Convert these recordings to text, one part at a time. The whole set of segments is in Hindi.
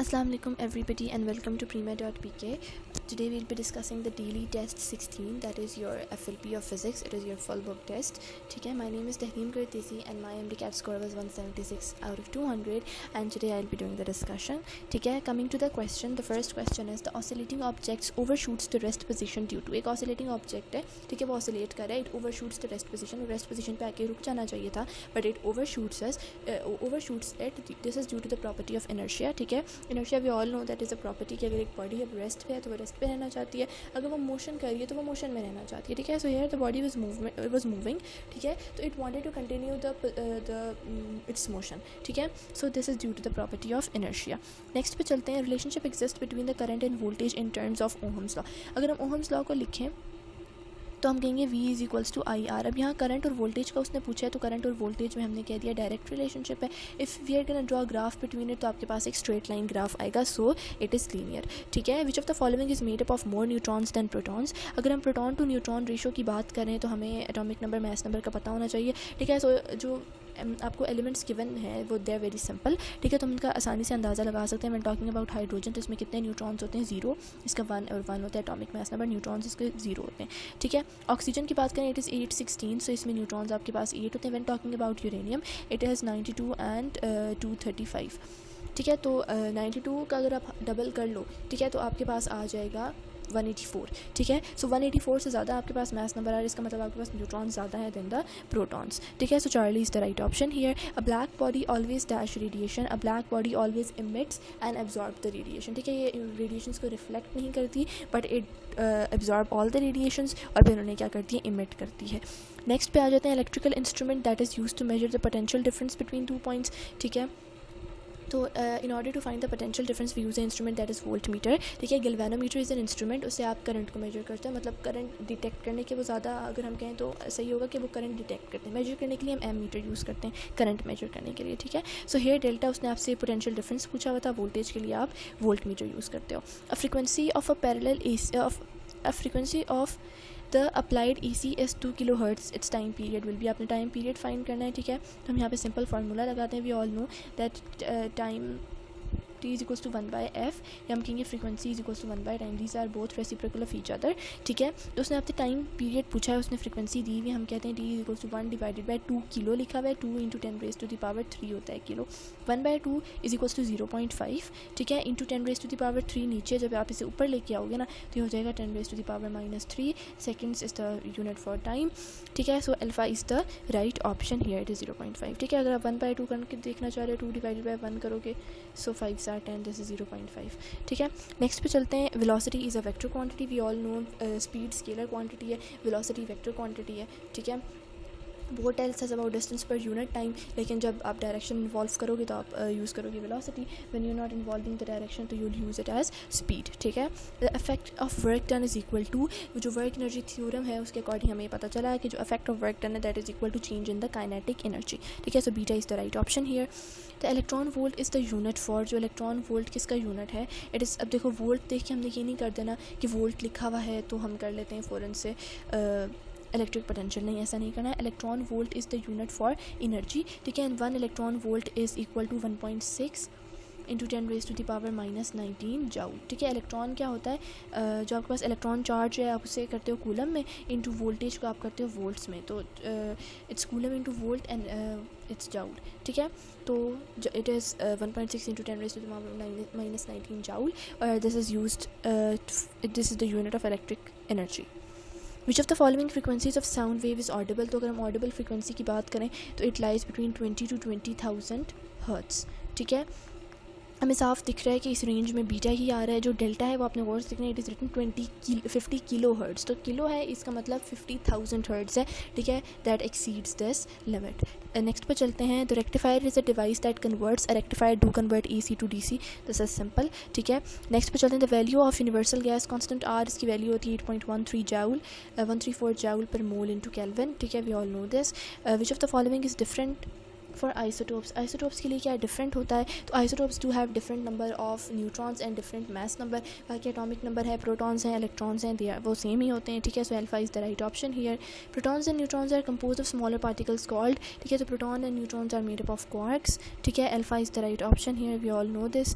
Assalamu alaikum everybody and welcome to Prima.pk. Today we'll be discussing the daily test 16, that is your FLP of physics. It is your full book test. Okay, my name is Tahneem Kartesi and my MDCAT score was 176 out of 200 and today I'll be doing the discussion. Okay, coming to the question, the first question is the oscillating objects overshoots the rest position due to. एक oscillating object है, ठीक है, वो oscillate कर रहा है, it overshoots the rest position. rest position पे आके रुक जाना चाहिए था, but it overshoots it. This is due to the property of inertia. ठीक है, inertia we all know that is a property कि अगर एक body अब rest पे है तो वो rest पे रहना चाहती है, अगर वो motion कर रही है तो वो motion में रहना चाहती है. ठीक है, so here the body was moving. ठीक है, तो it wanted to continue its motion. ठीक है, so this is due to the property of inertia. Next पे चलते हैं, relationship exists between the current and voltage in terms of Ohm's law. अगर हम Ohm's law को लिखें तो हम कहेंगे V is equals to I R. अब यहाँ करंट और वोल्टेज का उसने पूछा है, तो करंट और वोल्टेज में हमने कह दिया डायरेक्ट रिलेशनशिप है. If we are gonna draw graph between it तो आपके पास एक स्ट्रेट लाइन ग्राफ आएगा, सो इट इज़ लीनियर. ठीक है, which of the following is made up of more neutrons than protons. अगर हम प्रोटॉन टू न्यूट्रॉन रेशो की बात करें तो हमें एटॉमिक नंबर मास नंबर का पता होना चाहिए. ठीक है, सो जो आपको एलिमेंट्स गिवन है वो दे आर वेरी सिंपल. ठीक है, तो हम इनका आसानी से अंदाज़ा लगा सकते हैं. मैं टॉकिंग अबाउट हाइड्रोजन, तो इसमें कितने न्यूट्रॉन्स होते हैं, 0. इसका 1 और 1 होता है एटॉमिक मास नंबर. न्यूट्रॉन्स इसके 0 होते हैं. ठीक है, ऑक्सीजन की बात करें इट इज़ 816, सो इसमें न्यूट्रॉन्स आपके पास 8 होते हैं. When talking about uranium it has 92 and 235. ठीक है, तो 92 का अगर आप डबल कर लो, ठीक है, तो आपके पास आ जाएगा 184. ठीक है, सो 184 से ज़्यादा आपके पास मास नंबर आ रहा है, इसका मतलब आपके पास न्यूट्रॉन्स ज़्यादा है देन द प्रोटॉन्स. ठीक है, so Charlie is the right option here. A black body always dash radiation. A black body always emits and absorb the radiation. ठीक है, ये रेडिएशंस को रिफ्लेक्ट नहीं करती but it absorb all the radiations और फिर उन्हें क्या करती है, इमिट करती है. नेक्स्ट पे आ जाते हैं, electrical instrument that is use to measure the potential difference between 2 points. ठीक है, तो in order to find the potential difference we use a instrument that is voltmeter. ठीक है, गैल्वेनोमीटर इज़ एन इंस्ट्रूमेंट, उससे आप करंट को मेजर करते हैं, मतलब करंट डिटेक्ट करने के वो ज़्यादा अगर हम कहें तो सही होगा कि वो करंट डिटेक्ट करते हैं. मेजर करने के लिए हम एम मीटर यूज़ करते हैं करंट मेजर करने के लिए. ठीक है, सो हेयर डेल्टा उसने आपसे पोटेंशियल डिफरेंस पूछा हुआ था, वोल्टेज के लिए आप वोल्ट मीटर यूज़ करते हो. A frequency of a parallel frequency of the applied AC is 2 kilohertz. its time period will be, आपने टाइम पीरियड फाइंड करना है. ठीक है, तो हम यहाँ पे सिंपल फार्मूला लगाते हैं. We all know that time T is equals to 1 by F, या हम कहेंगे frequency is equals to 1 by time. These are both reciprocal of each other. ठीक है, तो उसने आपसे टाइम पीरियड पूछा है, उसने फ्रीक्वेंसी दी हुई, हम कहते हैं T is equals to 1 divided by 2 kilo लिखा हुआ है. 2 into 10 raise to the power 3 होता है kilo. 1 by 2 is equals to 0.5. ठीक है, into 10 raise to the power 3. नीचे जब आप इसे ऊपर लेके आओगे ना तो ये हो जाएगा 10 raise to the power -3 seconds is the unit for time. ठीक है, so alpha is the right option here, it is 0.5. ठीक है, अगर आप 1 by 2 करके देखना चाह रहे हो, 2 डिवाइडेड बाई 1 करोगे, सो 5 are 10, दिस इज 0.5. ठीक है, नेक्स्ट पे चलते हैं. Velocity is a vector quantity. We all know speed scalar quantity है, वेलोसिटी वेक्टर क्वांटिटी है. ठीक है, वो टेल्स अस अबाउट डिस्टेंस पर यूनिट टाइम, लेकिन जब आप डायरेक्शन इन्वॉल्व करोगे तो आप यूज़ करोगे velocity. When you are not involving the direction तो you will use it as speed. ठीक है, the effect of work done is equal to, जो वर्क एनर्जी थ्योरम है उसके अकॉर्डिंग हमें पता चला है कि जो इफेक्ट ऑफ वर्क डन है that is equal to change in the kinetic energy. ठीक है, so beta is the right option here. The electron volt is the unit for, जो इलेक्ट्रॉन वोल्ट किसका यूनिट है, इट इज़. अब देखो वोल्ट देख के हमने ये नहीं कर देना कि वोल्ट लिखा हुआ है तो हम कर लेते हैं फ़ौरन से इलेक्ट्रिक पोटेंशियल. नहीं, ऐसा नहीं करना है. Electron volt is the unit for energy. ठीक है, and 1 electron volt is equal to 1.6 into 10 raise to the power -19 joule. ठीक है, इलेक्ट्रॉन क्या होता है, जो आपके पास इलेक्ट्रॉन चार्ज है आप उसे करते हो कूलम में, इंटू वोल्टेज को आप करते हो वोल्ट्स में, तो it's coulomb into volt and it's joule. ठीक है, तो it is 1.6 into 10 raise to the power -19 joule. This is used, this is the unit of electric energy. Which of the following frequencies of sound wave is audible. तो अगर हम ऑडिबल फ्रिक्वेंसी की बात करें तो it lies between 20 to 20,000 hertz. ठीक है, हमें साफ दिख रहा है कि इस रेंज में बीटा ही आ रहा है. जो डेल्टा है वो आपने वर्ड्स दिख रहे हैं, it is written 50 kilo hertz. तो किलो है, इसका मतलब 50,000 हर्ट्स है. ठीक है, that exceeds this limit. Next पे चलते हैं. The rectifier is a device that converts a rectifier to convert AC to DC. This is simple. ठीक है, नेक्स्ट पे चलते हैं. The value of universal gas constant R, इसकी वैल्यू होती है 8.13 जाउल 134 जाउल पर मोल इंटू केल्विन. ठीक है, we all know this. Which of the following is different for isotopes. Isotopes के लिए क्या डिफरेंट होता है, तो isotopes do have different number of neutrons and different mass number. बाकी एटॉमिक नंबर है, प्रोटॉन्स हैं, इलेक्ट्रॉन्स हैं, वो सेम ही होते हैं. ठीक है, so alpha is the right option here. Protons and neutrons are compose of smaller particles called. ठीक है, तो proton and neutrons are made up of quarks. ठीक है, alpha is the right option here, we all know this.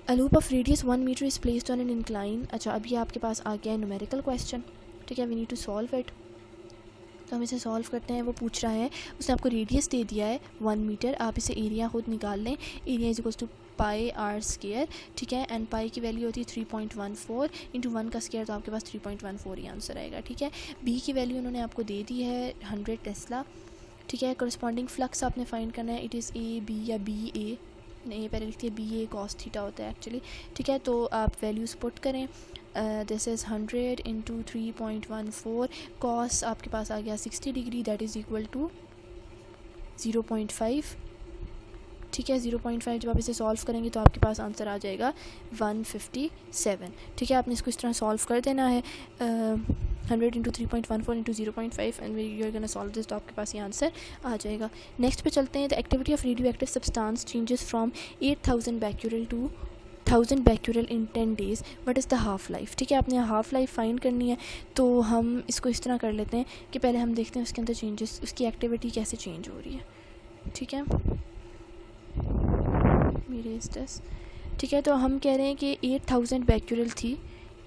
A loop of radius 1 metre is placed on an incline. अच्छा, अब ये आपके पास आ गया है न्यूमेरिकल क्वेश्चन, ठीक है, we need to solve it. तो हम इसे सॉल्व करते हैं। वो पूछ रहा है, उसने आपको रेडियस दे दिया है 1 मीटर, आप इसे एरिया खुद निकाल लें। Area is equals to pi r square, ठीक है, एंड पाई की वैल्यू होती है 3.14 इंटू 1 का स्केयर, तो आपके पास 3.14 ही आंसर आएगा, ठीक है। बी की वैल्यू उन्होंने आपको दे दी है 100 टेस्ला, ठीक है। करस्पॉन्डिंग फ्लक्स आपने फाइंड करना है, इट इज़ ए बी या बी ए, नहीं पहले लिखती है बी ए कॉस थीटा होता है एक्चुअली, ठीक है। तो आप वैल्यूज़ पुट करें, दिस इज़ 100 इंटू 3.14, कॉस आपके पास आ गया 60 degree, that is equal to 0.5, ठीक है। 0.5 जब आप इसे सॉल्व करेंगे तो आपके पास आंसर आ जाएगा 157, ठीक है। आपने इसको इस तरह सॉल्व कर देना है, 100 into 3.14 into 0.5 and you are gonna solve this, तो आपके पास ये आंसर आ जाएगा। नेक्स्ट पे चलते हैं। The activity of radio active substance changes from 8000 becquerel to 1000 becquerel in 10 days, what is the half life, ठीक है। आपने हाफ लाइफ फाइंड करनी है, तो हम इसको इस तरह कर लेते हैं कि पहले हम देखते हैं उसके अंदर चेंजेस, उसकी एक्टिविटी कैसे चेंज हो रही है, ठीक है। मेरे इस दस, ठीक है। तो हम कह रहे हैं कि 8000 बैक्यूरल थी,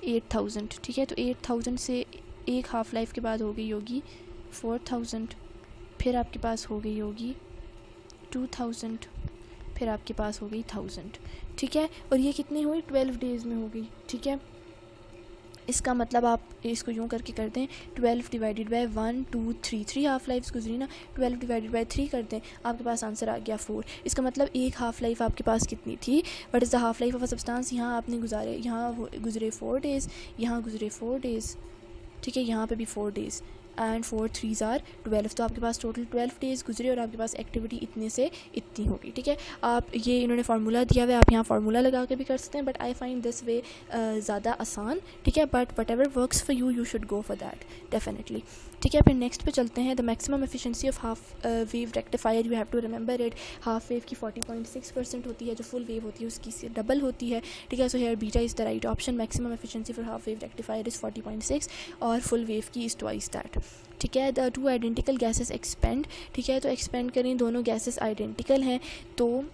8000, ठीक है। तो 8000 से एक हाफ लाइफ के बाद हो गई होगी 4000, फिर आपके पास हो गई होगी 2000, फिर आपके पास हो गई 1000, ठीक है। और ये कितनी हुई, 12 डेज़ में हो गई, ठीक है। इसका मतलब आप इसको यूँ करके कर दें, 12 डिवाइडेड बाय 1 2 3, 3 हाफ लाइफ्स गुजरी ना, 12 डिवाइडेड बाय 3 कर दें, आपके पास आंसर आ गया 4। इसका मतलब एक हाफ लाइफ आपके पास कितनी थी, what is the half life of a substance. यहाँ आपने गुजारे, यहाँ गुजरे 4 डेज़, यहाँ गुजरे 4 डेज़, ठीक है, यहाँ पे भी 4 डेज़, एंड 4 3s आर 12, तो आपके पास टोटल 12 डेज़ गुजरे और आपके पास एक्टिविटी इतने से इतनी होगी, ठीक है। आप ये इन्होंने फार्मूला दिया हुआ है, आप यहाँ फार्मूला लगा के भी कर सकते हैं, but I find this way ज़्यादा आसान, ठीक है। But whatever works for you, you should go for that definitely, ठीक है। फिर नेक्स्ट पे चलते हैं। The maximum efficiency of half wave rectifier, you have to remember it, half wave की 40.6% होती है, जो फुल वेव होती है उसकी से डबल होती है, ठीक है। So here beta is the right option. Maximum efficiency for half wave rectifier is 40.6 और फुल वेव की इज़ ट्वाइस दैट, ठीक है। The two identical gases expand, ठीक है। तो एक्सपेंड करें, दोनों गैसेस आइडेंटिकल हैं, तो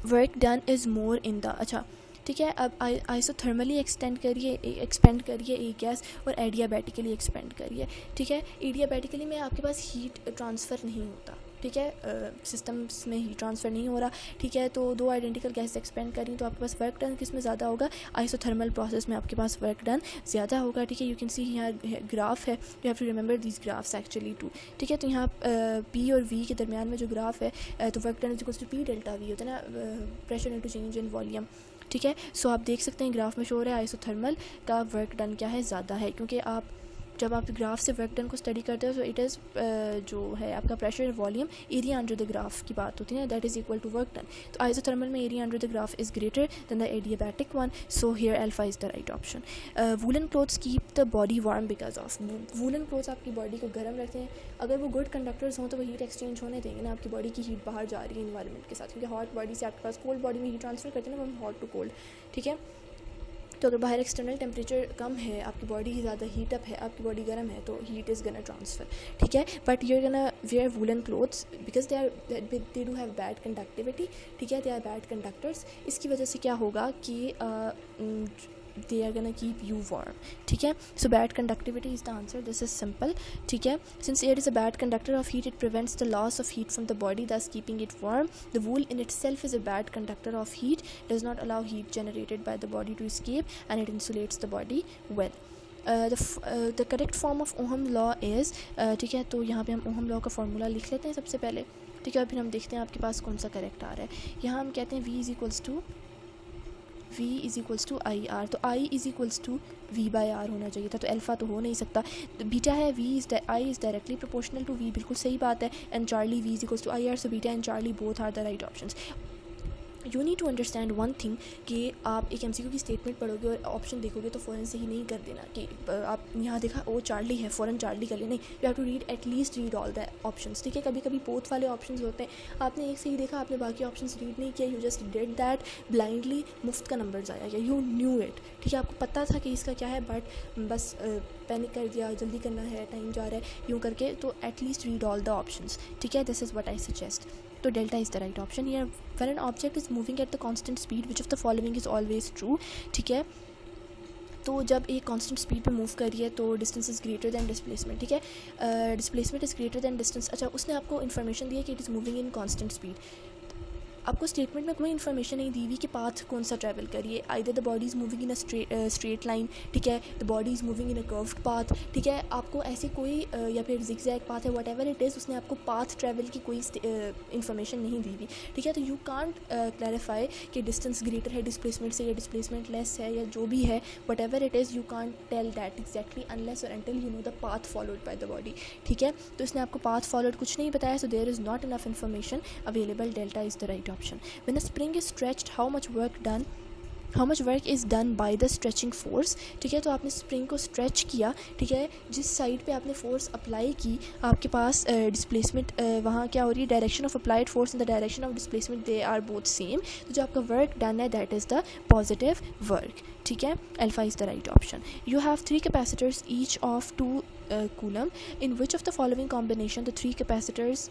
work done is more in the, अच्छा ठीक है। अब आइसोथर्मली एक्सपेंड करिए एक गैस, और एडियाबैटिकली एक्सपेंड करिए, ठीक है। एडियाबैटिकली में आपके पास हीट ट्रांसफ़र नहीं होता, ठीक है, सिस्टम्स में हीट ट्रांसफ़र नहीं हो रहा, ठीक है। तो दो आइडेंटिकल गैस एक्सपेंड करें तो आपके पास वर्क डन किस में ज़्यादा होगा, आइसोथर्मल प्रोसेस में आपके पास वर्क डन ज़्यादा होगा, ठीक है। यू कैन सी यहाँ ग्राफ है, you have to remember this graphs actually too, ठीक है। तो यहाँ पी और वी के दरमियान में जो ग्राफ है, तो work done is equals to P delta V होता है ना, pressure into change in volume, ठीक है। सो आप देख सकते हैं ग्राफ में शो हो रहा है आइसोथर्मल का वर्क डन क्या है, ज़्यादा है, क्योंकि आप जब आप ग्राफ से वर्क डन को स्टडी करते हो तो इट इज़ जो है आपका pressure volume area under the graph की बात होती है ना, that is equal to work done. तो आइसोथर्मल में area under the graph is greater than the adiabatic one, so here alpha is the right option. Woollen clothes keep the body warm because of, woollen clothes आपकी बॉडी को गर्म रखते हैं, अगर वो गुड कंडक्टर्स हों तो वो हीट एक्सचेंज होने देंगे ना, आपकी बॉडी की हीट बाहर जा रही है इन्वायरमेंट के साथ, क्योंकि हॉट बॉडी से आपके पास कोल्ड बॉडी में हीट ट्रांसफ़र करते हैं ना, हम हॉट टू कोल्ड, ठीक है। तो अगर बाहर एक्सटर्नल टेम्परेचर कम है, आपकी बॉडी ज़्यादा हीट अप है, आपकी बॉडी गर्म है, तो हीट इज़ गना ट्रांसफ़र, ठीक है। But you are gonna wear woollen clothes because they do have bad conductivity, ठीक है, दे आर बैड कंडक्टर्स। इसकी वजह से क्या होगा कि they are gonna keep you warm, ठीक है। So bad conductivity is the answer, this is simple, ठीक है। Since air is a bad conductor of heat, it prevents the loss of heat from the body, thus keeping it warm. The wool in itself is a bad conductor of heat, does not allow heat generated by the body to escape, and it insulates the body well. The correct form of Ohm law is, ठीक है, तो यहाँ पे हम Ohm law का फार्मूला लिख लेते हैं सबसे पहले, ठीक है, और फिर हम देखते हैं आपके पास कौन सा करेक्ट आ रहा है। यहाँ हम कहते हैं V is equals to I R, तो I is equals to V by R होना चाहिए था, तो अल्फ़ा तो हो नहीं सकता, तो बीटा है I is directly proportional to V, बिल्कुल सही बात है, and Charlie V is equals to I R, so beta and Charlie both are the right options. You need to understand one thing कि आप एक MCQ की स्टेटमेंट पढ़ोगे और ऑप्शन देखोगे तो फ़ौरन से ही नहीं कर देना कि आप यहाँ देखा ओ चार्ली है फ़ौरन चार्ली कर लेना, you have to read at least read all the options, ठीक है। कभी कभी बोथ वाले ऑप्शंस होते हैं, आपने एक से ही देखा, आपने बाकी ऑप्शंस रीड नहीं किया, you just did that blindly, मुफ्त का नंबर जाया गया, यू न्यू इट, ठीक है, आपको पता था कि इसका क्या है, बट बस पैनिक कर दिया, जल्दी करना है, टाइम जा रहा है, यूँ करके, तो at least read all the options, ठीक है, this is what I suggest. तो delta is the right option here. When an object is moving at the constant speed which of the following is always true, ठीक है। तो जब एक कांस्टेंट स्पीड पे मूव कर रही है तो distance is greater than displacement, ठीक है। Displacement is greater than distance. अच्छा, उसने आपको इन्फॉर्मेशन दी है कि it is moving in constant speed, आपको स्टेटमेंट में कोई इन्फॉर्मेशन नहीं दी हुई कि पाथ कौन सा ट्रैवल करिए। Either the body is moving in a straight line, ठीक है, the body is moving in a curved path, ठीक है। आपको ऐसी कोई या फिर जिगजैग पाथ है, वट एवर इट इज़, उसने आपको पाथ ट्रैवल की कोई इन्फॉर्मेशन नहीं दी हुई, ठीक है। तो यू कांट क्लैरिफाई कि डिस्टेंस ग्रेटर है डिस्प्लेसमेंट से या डिस्प्लेसमेंट लेस है या जो भी है, whatever it is, you can't tell that exactly unless और until you know the path followed by the body, ठीक है। तो इसने आपको पाथ फॉलोड कुछ नहीं बताया, so there is not enough information available, delta is the right option. When a spring is stretched, how much work is done by the stretching force, ठीक है। तो आपने स्प्रिंग को स्ट्रेच किया, ठीक है, जिस साइड पे आपने फोर्स अप्लाई की, आपके पास डिस्प्लेसमेंट वहाँ क्या हो रही है, direction of applied force and the direction of displacement they are both same. तो जो आपका वर्क डन है that is the positive work, ठीक है। Alpha is the right option. You have 3 capacitors each of 2 coulomb, in which of the following combination the 3 capacitors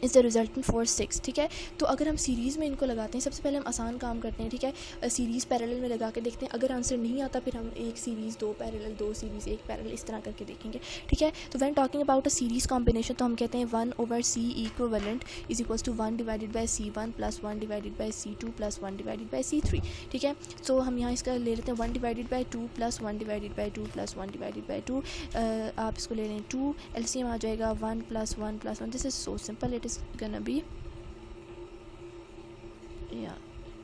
is the resultant force 6, ठीक है। तो अगर हम सीरीज़ में इनको लगाते हैं, सबसे पहले हम आसान काम करते हैं, ठीक है, सीरीज़ पैरेलल में लगा के देखते हैं। अगर आंसर नहीं आता फिर हम एक सीरीज़ 2 पैरेलल, 2 सीरीज़ 1 पैरेलल, इस तरह करके देखेंगे, ठीक है। तो when talking about a series combination तो हम कहते हैं 1/c equivalent is equals to 1 divided by C1 plus 1 divided by C2 plus 1 divided by C3, ठीक है। तो हम यहाँ इसका ले लेते हैं 1 divided bye 2 plus 1 divided bye 2 plus 1 divided bye 2, आप इसको ले लें 2, LCM आ जाएगा 1 plus 1 plus 1, this is so simple, it is gonna B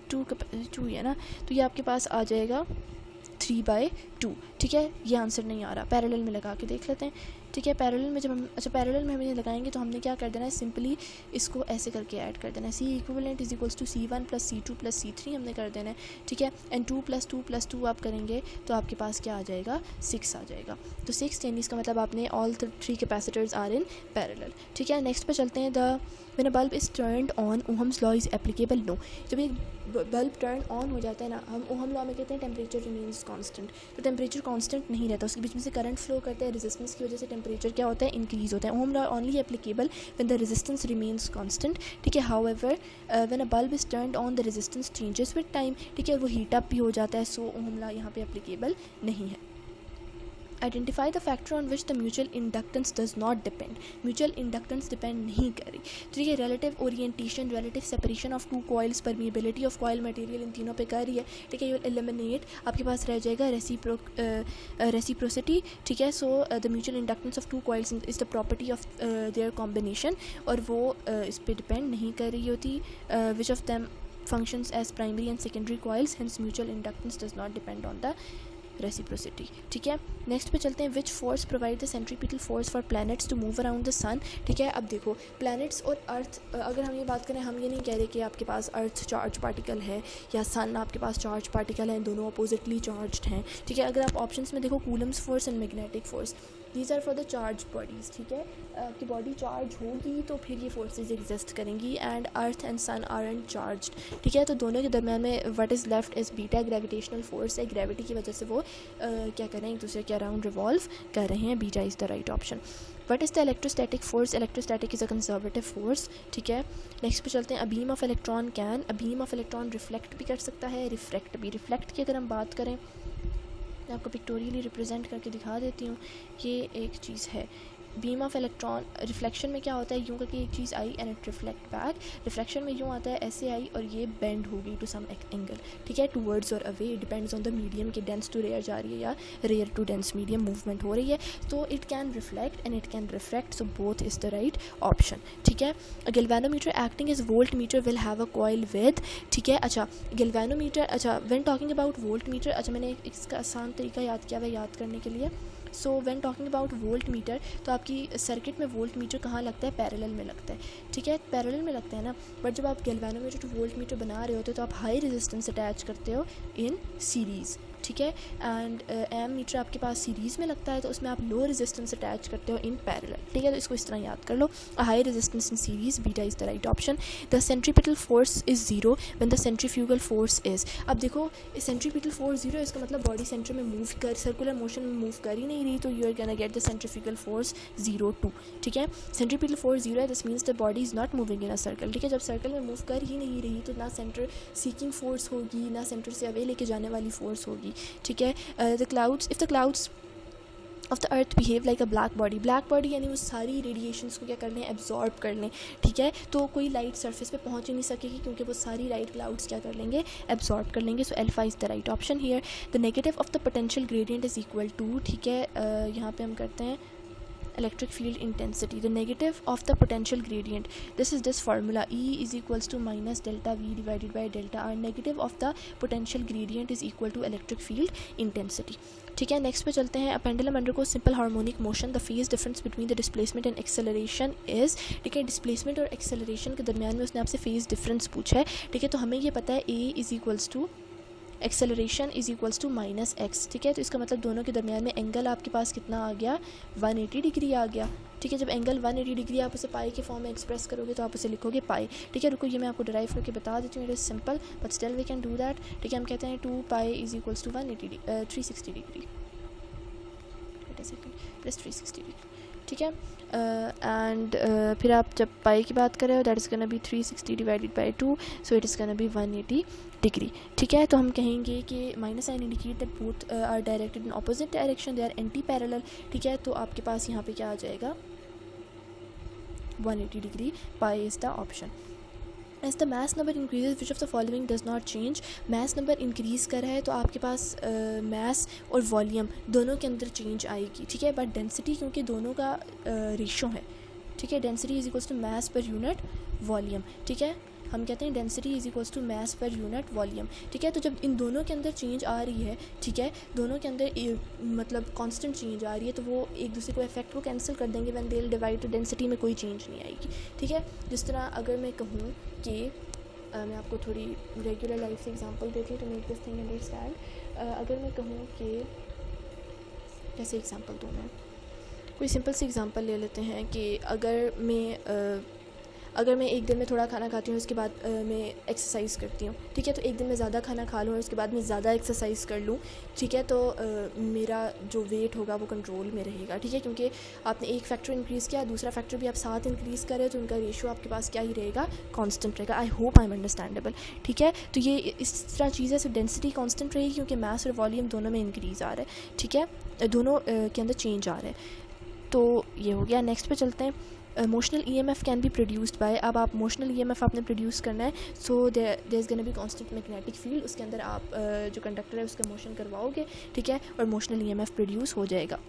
2 है ना, तो ये आपके पास आ जाएगा 3/2, ठीक है। ये आंसर नहीं आ रहा, पैरेलल में लगा के देख लेते हैं, ठीक है। पैरेलल में जब हम पैरेलल में हम इन्हें लगाएंगे तो हमने क्या कर देना है, सिंपली इसको ऐसे करके ऐड कर देना है, C equivalent is equals to C1 plus C2 plus C3 हमने कर देना है, ठीक है। एंड 2 + 2 + 2 आप करेंगे तो आपके पास क्या आ जाएगा, 6 आ जाएगा। तो 6 यानी इसका मतलब आपने all 3 capacitors are in parallel, ठीक है। नेक्स्ट पे चलते हैं, the when a bulb is turned on Ohm's law is applicable, no. जब एक बल्ब टर्न ऑन हो जाता है ना, हम ओहम लॉ में कहते हैं टेम्परेचर रिमेन्स कांस्टेंट, तो टेम्परेचर कांस्टेंट नहीं रहता, उसके बीच में से करंट फ्लो करता है, रेजिस्टेंस की वजह से टेम्परेचर क्या होता है, इंक्रीज होता है। Ohm law only applicable when the resistance remains constant, ठीक है। However when a bulb is turned on the resistance changes with time, ठीक है, वो हीट अप भी हो जाता है, सो ओहम लॉ यहाँ पे एप्लीकेबल नहीं है। Identify the factor on which the mutual inductance does not depend, mutual inductance depend नहीं करी, ठीक है। Relative orientation, relative separation of 2 coils, permeability of coil material, इन तीनों पे कर रही है, ठीक है। यू एलिमिनेट, आपके पास रह जाएगा रेसिप्रोसिटी, ठीक है। So the mutual inductance of 2 coils is the property of their combination, और वो इस पर डिपेंड नहीं कर रही होती। Which of them functions as primary and secondary coils, hence mutual inductance does not depend on the reciprocity, ठीक है। नेक्स्ट पे चलते हैं, which force provide the centripetal force for planets to move around the sun, ठीक है। अब देखो प्लैनेट्स और अर्थ, अगर हम ये बात करें, हम ये नहीं कह रहे कि आपके पास अर्थ चार्ज पार्टिकल है या सन आपके पास चार्ज पार्टिकल है, दोनों अपोजिटली चार्ज्ड हैं, ठीक है। अगर आप ऑप्शंस में देखो, Coulomb's force and magnetic force, these are for the charge bodies, ठीक है। आपकी बॉडी चार्ज होगी तो फिर ये फोर्सेज एग्जिस्ट करेंगी, and earth and sun are uncharged, ठीक है। तो दोनों के दरम्यान में what is left is beta, gravitational force है, ग्रेविटी की वजह से वो क्या कर रहे हैं, एक दूसरे के अराउंड रिवॉल्व कर रहे हैं, beta is the right option. What is the electrostatic force, electrostatic is a conservative force, ठीक है। नेक्स्ट पे चलते हैं, अ beam of electron can, a beam of electron reflect भी कर सकता है, रिफ्रैक्ट भी। रिफ्लेक्ट की अगर हम बात करें, मैं आपको पिक्टोरियली रिप्रेजेंट करके दिखा देती हूँ, ये एक चीज़ है। बीम ऑफ इलेक्ट्रॉन, रिफ्लेक्शन में क्या होता है, यूँ करके एक चीज़ आई and it reflect back, reflection में यूँ आता है ऐसे आई और ये बेंड होगी टू सम एंगल, ठीक है, टूवर्ड्स और away, depends on the medium कि डेंस टू रेयर जा रही है या rare to dense medium movement हो रही है, तो it can reflect and it can refract, so both is the right option, ठीक है। Galvanometer acting is voltmeter will have a coil with, ठीक है। अच्छा, गैल्वेनोमीटर, अच्छा when talking about voltmeter, अच्छा मैंने इसका आसान तरीका याद किया हुआ याद करने के लिए। So when talking about volt meter, तो आपकी सर्किट में वोल्ट मीटर कहाँ लगता है, पैरेलल में लगता है, ठीक है, पैरेलल में लगता है ना। बट जब आप गैल्वेनोमीटर टू वोल्ट मीटर बना रहे होते हो तो आप हाई रेजिस्टेंस अटैच करते हो इन सीरीज़, ठीक है। एंड एम मीटर आपके पास सीरीज़ में लगता है तो उसमें आप लो रेजिस्टेंस अटैच करते हो इन पैरेलल, ठीक है। तो इसको इस तरह याद कर लो, a high resistance in series, beta is the right option. The centripetal force is zero when the centrifugal force is, अब देखो सेंट्रीपिटल फोर्स ज़ीरो, इसका मतलब बॉडी सेंटर में मूव कर, सर्कुलर मोशन में मूव कर ही नहीं रही, तो you are gonna get the centrifugal force 0 2, ठीक है। सेंट्रीपिटल फोर्स 0 है, this means the body is not moving in a circle, ठीक है। जब सर्कल में मूव कर ही नहीं रही तो ना सेंटर सीकिंग फोर्स होगी, ना सेंटर से अवे लेके जाने वाली फोर्स होगी, ठीक है। The clouds, if the clouds of the earth behave like a black body यानी वो सारी रेडिएशंस को क्या कर लें, एब्जॉर्ब कर लें, ठीक है। तो कोई लाइट सरफेस पे पहुंच ही नहीं सकेगी क्योंकि वो सारी लाइट क्लाउड्स क्या कर लेंगे, एब्जॉर्ब कर लेंगे। So alpha is the right option here. The negative of the potential gradient is equal to, ठीक है, यहाँ पे हम करते हैं electric field intensity. The negative of the potential gradient, this is this formula, E is equals to minus delta V divided by delta R. Negative of the potential gradient is equal to electric field intensity, ठीक है। नेक्स्ट पे चलते हैं। A pendulum undergoes simple harmonic motion. The phase difference between the displacement and acceleration is, ठीक है। डिस्प्लेसमेंट और एक्सेलरेशन के दरमियान में उसने आपसे फेज डिफरेंस पूछा है, ठीक है। तो हमें ये पता है A is equals to acceleration is equals to minus x, ठीक है। तो इसका मतलब दोनों के दरमियान में एंगल आपके पास कितना आ गया, 180 डिग्री आ गया, ठीक है। जब एंगल 180 डिग्री आप उसे पाई के फॉर्म में एक्सप्रेस करोगे तो आप उसे लिखोगे पाई, ठीक है। रुको ये मैं आपको डिराइव करके बता देती हूँ, it is simple but still we can do that, ठीक है। हम कहते हैं 2 pi is equals to 360 degree, plus 360 degree, ठीक है। एंड फिर आप जब पाई की बात कर रहे हो that is gonna be 360 divided by 2, so it is gonna be 180 degree, ठीक है। तो हम कहेंगे कि minus sign indicate that both are directed in opposite direction, they are anti parallel, ठीक है। तो आपके पास यहाँ पे क्या आ जाएगा, 180 degree, pi is the option. As the mass number increases which of the following does not change, mass number increase कर रहा है तो आपके पास मैस और वॉल्यूम दोनों के अंदर चेंज आएगी, ठीक है। बट डेंसिटी क्योंकि दोनों का रेशो है, ठीक है, density is equals to mass per unit volume, ठीक है। हम कहते हैं density is equals to mass per unit volume, ठीक है। तो जब इन दोनों के अंदर चेंज आ रही है, ठीक है, दोनों के अंदर मतलब कांस्टेंट चेंज आ रही है तो वो एक दूसरे को इफेक्ट वो कैंसिल कर देंगे, व्हेन दे विल डिवाइड, तो डेंसिटी में कोई चेंज नहीं आएगी, ठीक है। जिस तरह अगर मैं कहूँ कि मैं आपको थोड़ी रेगुलर लाइफ से एग्जांपल देती हूँ to make this thing understand. अगर मैं कहूँ कि कैसे एग्जांपल दूँ, मैं कोई सिंपल सी एग्जांपल ले लेते हैं कि अगर मैं एक दिन में थोड़ा खाना खाती हूँ उसके बाद मैं एक्सरसाइज करती हूँ, ठीक है। तो एक दिन में ज़्यादा खाना खा लूँ और उसके बाद मैं ज़्यादा एक्सरसाइज कर लूँ, ठीक है, तो मेरा जो वेट होगा वो कंट्रोल में रहेगा, ठीक है। क्योंकि आपने एक फैक्टर इंक्रीज़ किया, दूसरा फैक्टर भी आप साथ इंक्रीज़ करें तो उनका रेशियो आपके पास क्या ही रहेगा, कांस्टेंट रहेगा। I hope I am understandable, ठीक है। तो ये इस तरह चीज़ है, सिर्फ डेंसिटी कांस्टेंट रहेगी क्योंकि मास और वॉल्यूम दोनों में इंक्रीज़ आ रहा है, ठीक है, दोनों के अंदर चेंज आ रहा है। तो ये हो गया। नेक्स्ट पे चलते हैं। Motional EMF can be produced by, अब आप मोशनल EMF आपने प्रोड्यूस करना है, so there is gonna be constant magnetic field, उसके अंदर आप जो कंडक्टर है उसका मोशन करवाओगे, ठीक है, और मोशनल EMF प्रोड्यूस हो जाएगा।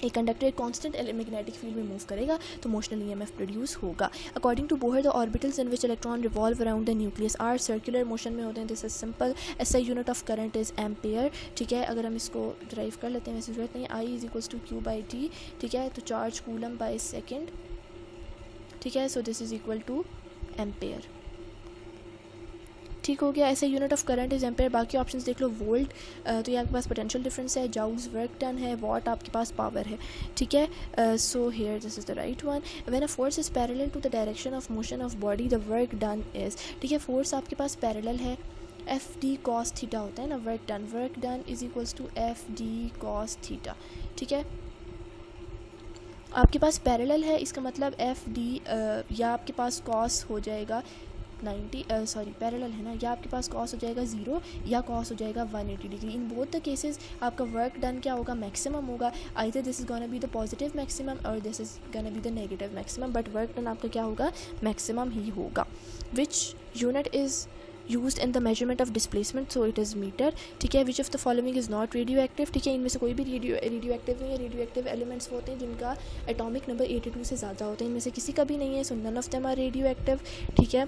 एक कंडक्टर एक कांस्टेंट मैग्नेटिक फील्ड में मूव करेगा तो मोशनल EMF प्रोड्यूस होगा। According to Bohr the orbitals in which electron revolve around the nucleus are circular motion में होते हैं। This is simple. SI unit of current is ampere, ठीक है। अगर हम इसको ड्राइव कर लेते हैं, वैसे जरूरत नहीं, I is equals to Q/T, ठीक है। तो चार्ज कूलम बाय सेकेंड, ठीक है। So this is equal to ampere, ठीक हो गया। ऐसे unit of current is ampere. बाकी ऑप्शंस देख लो, वोल्ट तो ये आपके पास पोटेंशियल डिफरेंस है, जाउल्स वर्क डन है, वॉट आपके पास पावर है, ठीक है। So here this is the right one. When a force is parallel to the direction of motion of body the work done is, ठीक है, फोर्स आपके पास पैरेलल है, FD cos थीटा होता है ना, work done is equals to FD cos theta, ठीक है। आपके पास पैरेलल है, इसका मतलब FD या आपके पास cos हो जाएगा 90, पैरेलल है ना, या आपके पास cos हो जाएगा 0 या cos हो जाएगा 180 degree. In both the cases आपका वर्क डन क्या होगा, मैक्सिमम होगा। Either this is gonna be the positive maximum और this is gonna be the negative maximum, but work done आपका क्या होगा, मैक्सिमम ही होगा। Which unit is used in the measurement of displacement, so it is meter, ठीक है। which of the following is not radioactive, ठीक है, इनमें से कोई भी रेडियो एक्टिव नहीं है। रेडियो एक्टिव एलिमेंट्स होते हैं जिनका एटॉमिक नंबर 82 से ज़्यादा होते हैं, इनमें से किसी का भी नहीं है, so none of them are radioactive, ठीक है।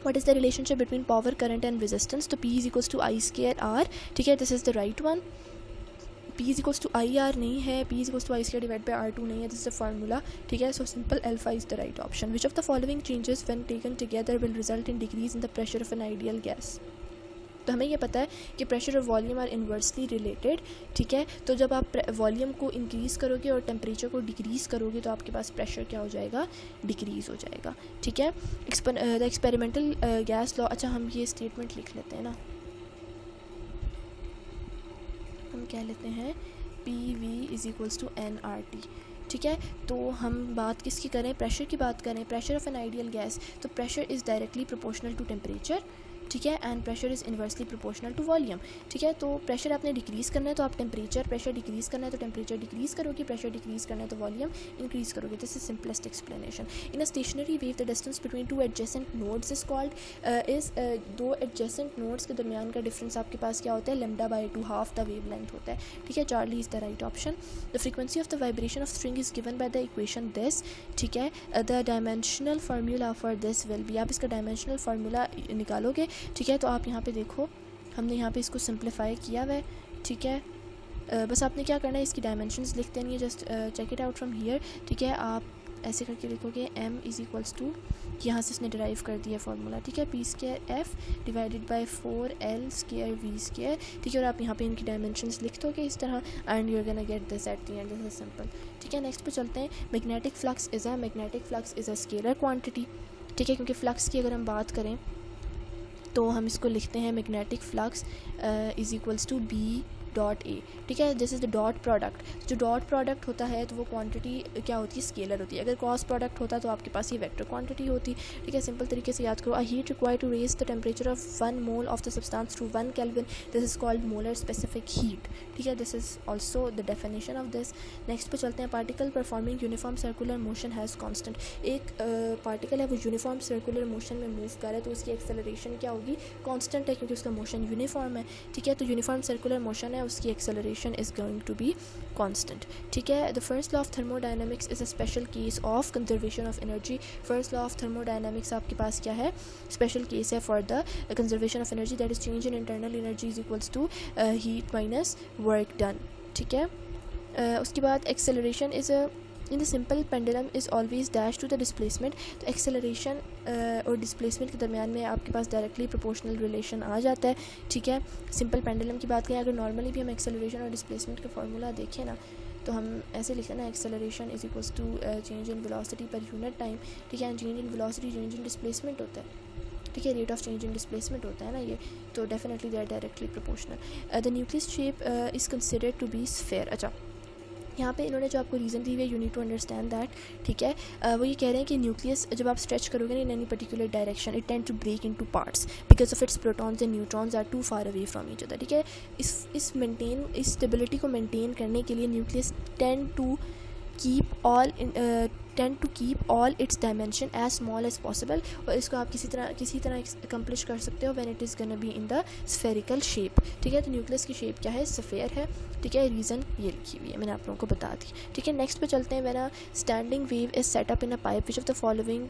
what is the relationship between power, current and resistance, तो P is equals to I square R, ठीक है, this is the right one। P is equals to IR नहीं है, P is equals to I square divided by R2 नहीं है, this is the formula, ठीक है। so simple alpha is the right option। which of the following changes when taken together will result in decrease in the pressure of an ideal gas, तो हमें ये पता है कि प्रेशर और वॉल्यूम आर इन्वर्सली रिलेटेड, ठीक है। तो जब आप वॉल्यूम को इंक्रीज़ करोगे और टेम्परेचर को डिक्रीज़ करोगे तो आपके पास प्रेशर क्या हो जाएगा, डिक्रीज़ हो जाएगा, ठीक है। द एक्सपेरिमेंटल गैस लॉ, अच्छा हम ये स्टेटमेंट लिख लेते हैं ना, हम कह लेते हैं PV is equals to nRT, ठीक है। तो हम बात किसकी करें, प्रेशर की बात करें, pressure of an ideal gas. तो pressure is directly proportional to temperature, ठीक है, and pressure is inversely proportional to volume, ठीक है। तो प्रेशर आपने डिक्रीज़ करना है तो आप टेम्परेचर, प्रेशर डिक्रीज़ करना है तो टेम्परेचर डिक्रीज़ करोगे, प्रेशर डिक्रीज़ करना है तो वॉल्यूम इंक्रीज़ करोगे। This is simplest explanation. In a stationary wave the distance between two adjacent nodes is called दो एडजेसेंट नोड्स के दरमियान का डिफरेंस आपके पास क्या होता है, λ/2, हाफ द वेव लेंथ होता है, ठीक है। Charlie is the right option. The frequency of the vibration of string is given by the equation this, ठीक है। The dimensional formula for this will be, आप इसका डायमेंशनल फार्मूला निकालोगे, ठीक है। तो आप यहाँ पे देखो, हमने यहाँ पे इसको सिंप्लीफाई किया हुआ है, ठीक है। बस आपने क्या करना है, इसकी डायमेंशंस लिख देनी है, just check it out from here, ठीक है। आप ऐसे करके लिखोगे m इज़ इक्वल्स टू, यहाँ से इसने डिराइव कर दिया फार्मूला, ठीक है, p² f divided by 4l² v², ठीक है। और आप यहाँ पे इनकी डायमेंशंस लिख दोगे इस तरह, and you are gonna get this at the end. This is simple, ठीक है। नेक्स्ट पे चलते हैं। Magnetic flux is a scalar quantity, ठीक है, क्योंकि फ्लक्स की अगर हम बात करें तो हम इसको लिखते हैं magnetic flux is equals to B.A, ठीक है। This is the dot product. जो डॉट प्रोडक्ट होता है तो वो क्वांटिटी क्या होती है, स्केलर होती है। अगर क्रॉस प्रोडक्ट होता तो आपके पास ये वेक्टर क्वांटिटी होती, ठीक है। सिंपल तरीके से याद करो, a heat required to raise the temperature of 1 mole of the substance to 1 kelvin, this is called molar specific heat, ठीक है। This is also the definition of this. Next पे चलते हैं। Particle performing uniform circular motion has constant. एक पार्टिकल है वो यूनिफॉर्म सर्कुलर मोशन में मूव कर रहा है तो उसकी एक्सेलरेशन क्या होगी, कॉन्स्टेंट है, क्योंकि उसका मोशन यूनिफॉर्म है, ठीक है। तो यूनिफॉर्म सर्कुलर मोशन है, उसकी acceleration is going to be constant, ठीक है। The first law of thermodynamics is a special case of conservation of energy. First law of thermodynamics आपके पास क्या है, special case है for the conservation of energy, that is change in internal energy is equals to heat minus work done, ठीक है। उसके बाद acceleration is a in the simple pendulum is always dash to the displacement. तो एक्सेलरेशन और डिस्प्लेसमेंट के दरमियान में आपके पास डायरेक्टली प्रोपोर्शनल रिलेशन आ जाता है, ठीक है। सिंपल पेंडुलम की बात करें, अगर नॉर्मली भी हम एक्सेलरेशन और डिस्प्लेसमेंट का फार्मूला देखें ना तो हम ऐसे लिखते हैं ना, acceleration is equals to change in velocity per unit time, ठीक है। Change in velocity change in displacement होता है, ठीक है, rate of change in displacement होता है ना ये, तो definitely they are directly proportional. The nucleus shape is considered to be sphere. अच्छा, यहाँ पे इन्होंने जो आपको रीज़न दी हुई है, you need to understand that, ठीक है। वो ये कह रहे हैं कि न्यूक्लियस जब आप स्ट्रेच करोगे ना in any particular direction, it tend to break into parts because of its protons and neutrons are too far away from each other, ठीक है। इस स्टेबिलिटी को मेंटेन करने के लिए nucleus tend to keep all its dimension as small as possible, और इसको आप किसी तरह अकम्प्लिश कर सकते हो when it is gonna be in the spherical shape, ठीक है। तो न्यूक्लियस की शेप क्या है, स्फेयर है, ठीक है। रीज़न ये लिखी हुई है, मैंने आप लोगों को बता दी, ठीक है। नेक्स्ट पे चलते हैं। When a standing wave is set up in a pipe which of the following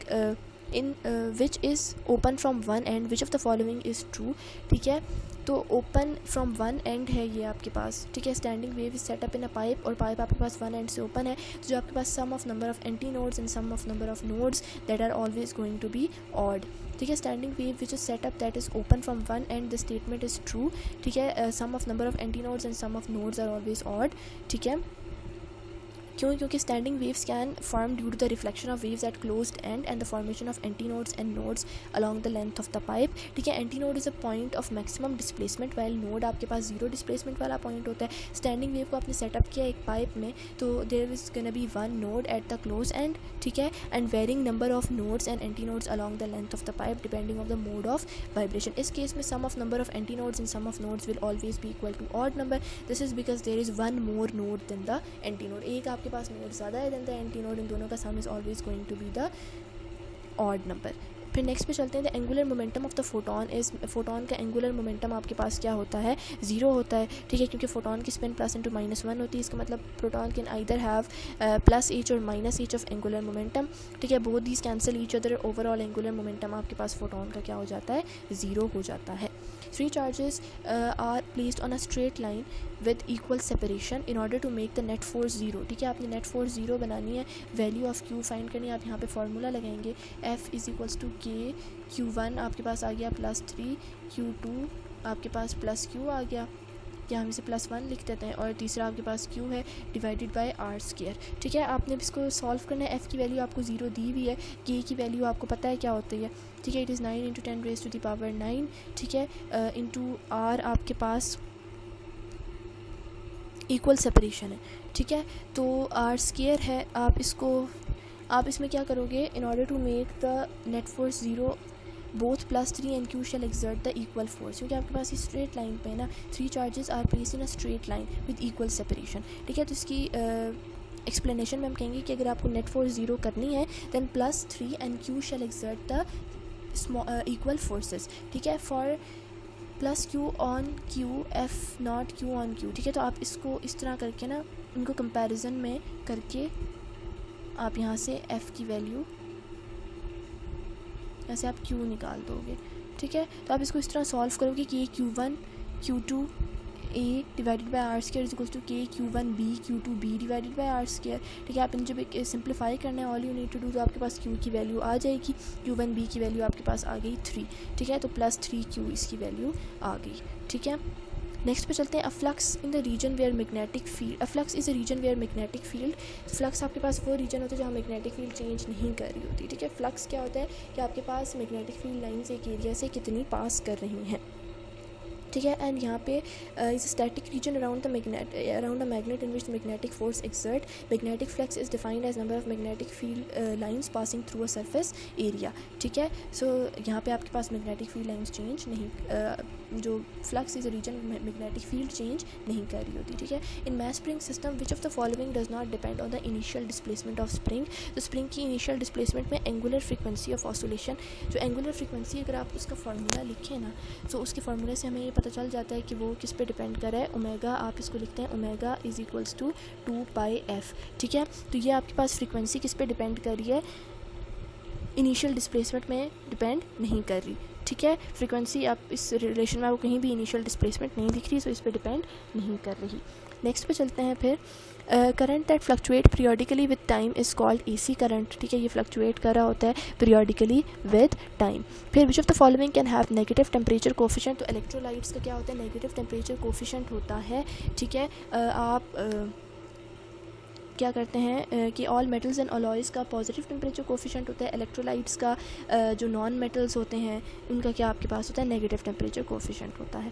which is open from one end, which of the following is true, ठीक है। तो ओपन फ्रॉम वन एंड है ये आपके पास, ठीक है। Standing wave is set up in a pipe, और पाइप आपके पास वन एंड से ओपन है, तो जो आपके पास sum of number of anti nodes and sum of number of nodes that are always going to be odd, ठीक है। Standing wave which is set up that is open from one end, the statement is true, ठीक है। Sum of number of anti nodes and sum of nodes are always odd, ठीक है। क्योंकि standing waves can form due to the reflection of waves at closed end the formation of anti nodes and nodes along the length of the pipe, ठीक है। Anti node is a point of maximum displacement, while node आपके पास जीरो डिस्प्लेसमेंट वाला पॉइंट होता है। स्टैंडिंग वेव को आपने सेटअप किया एक पाइप में, तो there is gonna be one node at the close end, ठीक है, and varying number of nodes and antinodes along the length of the pipe depending of the mode of vibration. इस केस में sum of number of anti nodes and sum of nodes will always be equal to odd number, this is because there is one more node than the antinode, एक आपके पास नोड ज़्यादा than the anti node, इन दोनों का sum is always going to be the odd number। फिर नेक्स्ट पे चलते हैं। The angular momentum of the photon is, photon का एंगुलर मोमेंटम आपके पास क्या होता है, ज़ीरो होता है, ठीक है, क्योंकि फोटोन की स्पिन प्लस इंटू -1 होती है। इसका मतलब proton can either have plus h और minus h of angular momentum, ठीक है। Both these cancel each other, overall angular momentum आपके पास फोटोन का क्या हो जाता है, ज़ीरो हो जाता है। 3 charges are placed on a straight line with equal separation in order to make the net force 0, ठीक है। आपने नेट फोर्स 0 बनानी है, वैल्यू ऑफ Q फाइंड करनी है, आप यहाँ पे फार्मूला लगाएंगे, F is equals to K Q1 आपके पास आ गया +3 Q2 आपके पास प्लस क्यू आ गया, या हम इसे +1 लिख देते हैं, और तीसरा आपके पास q है डिवाइडेड बाय r²। ठीक है, आपने इसको सॉल्व करना है। f की वैल्यू आपको 0 दी हुई है, k की वैल्यू आपको पता है क्या होती है। ठीक है, इट इज़ 9 × 10⁻⁹। ठीक है, इंटू r आपके पास इक्वल सेपरेशन है। ठीक है, तो r² है, आप इसमें क्या करोगे, in order to make the net force 0 both +3 and q shall exert the equal force, क्योंकि आपके पास ये स्ट्रेट लाइन पे है ना, 3 charges are placed in a straight line with equal separation. ठीक है, तो इसकी एक्सप्लेनेशन में हम कहेंगे कि अगर आपको नेट फोर्स 0 करनी है then +3 and q shall exert the equal forces। ठीक है, for +q on q F0 q on q। ठीक है, तो आप इसको इस तरह करके ना, इनको कंपैरिजन में करके आप यहाँ से f की वैल्यू ऐसे आप q निकाल दोगे। ठीक है, तो आप इसको इस तरह सॉल्व करोगे कि ये q1 q2 a divided by r² is equals to k q1 b q2 b divided by r²। ठीक है, आप इन जब एक सिंप्लीफाई करना है, all you need to do, तो आपके पास q की वैल्यू आ जाएगी, q1 b की वैल्यू आपके पास आ गई 3। ठीक है, तो +3q इसकी वैल्यू आ गई। ठीक है, नेक्स्ट पे चलते हैं। A flux in the region where magnetic field, a flux is a region where magnetic field. Flux आपके पास वो रीजन होता है जहाँ मैग्नेटिक फील्ड चेंज नहीं कर रही होती। ठीक है, फ्लक्स क्या होता है कि आपके पास मैग्नेटिक फील्ड लाइंस एक एरिया से कितनी पास कर रही हैं। ठीक है, एंड यहाँ पे is static region around a magnet in which magnetic force exert. Magnetic flux is defined as number of magnetic field lines passing through a surface area. ठीक है, सो यहाँ पे आपके पास मैग्नेटिक फील्ड लाइंस चेंज नहीं, जो flux is a region magnetic field change नहीं कर रही होती। ठीक है, in mass spring system which of the following does not depend on the initial displacement of spring. तो स्प्रिंग की इनिशियल डिस्प्लेसमेंट में एंगुलर फ्रीक्वेंसी ऑफ ऑसिलेशन, जो एंगुलर फ्रीक्वेंसी अगर आप उसका फार्मूला लिखें ना, तो उसके फार्मूले से हमें ये पता चल जाता है कि वो किस पे डिपेंड कर रहा है। ओमेगा आप इसको लिखते हैं omega is equals to 2πf। ठीक है, तो ये आपके पास फ्रीक्वेंसी किस पे डिपेंड कर रही है, इनिशियल डिस्प्लेसमेंट में डिपेंड नहीं कर रही। ठीक है, फ्रीक्वेंसी आप इस रिलेशन में आपको कहीं भी इनिशियल डिस्प्लेसमेंट नहीं दिख रही, तो इस पर डिपेंड नहीं कर रही। नेक्स्ट पे चलते हैं फिर। Current that fluctuate periodically with time is called AC current. ठीक है, ये फ्लक्चुएट कर रहा होता है पीरियोडिकली विद टाइम। फिर which of the following can have negative temperature coefficient. तो इलेक्ट्रोलाइट्स का क्या होता है, नेगेटिव टेम्परेचर कोफिशिएंट होता है। ठीक है, आप क्या करते हैं कि ऑल मेटल्स एंड अलॉयज़ का पॉजिटिव टेम्परेचर कोफिशिएंट होता है। इलेक्ट्रोलाइट्स का जो नॉन मेटल्स होते हैं उनका क्या आपके पास होता है, नेगेटिव टेम्परेचर कोफिशिएंट होता है।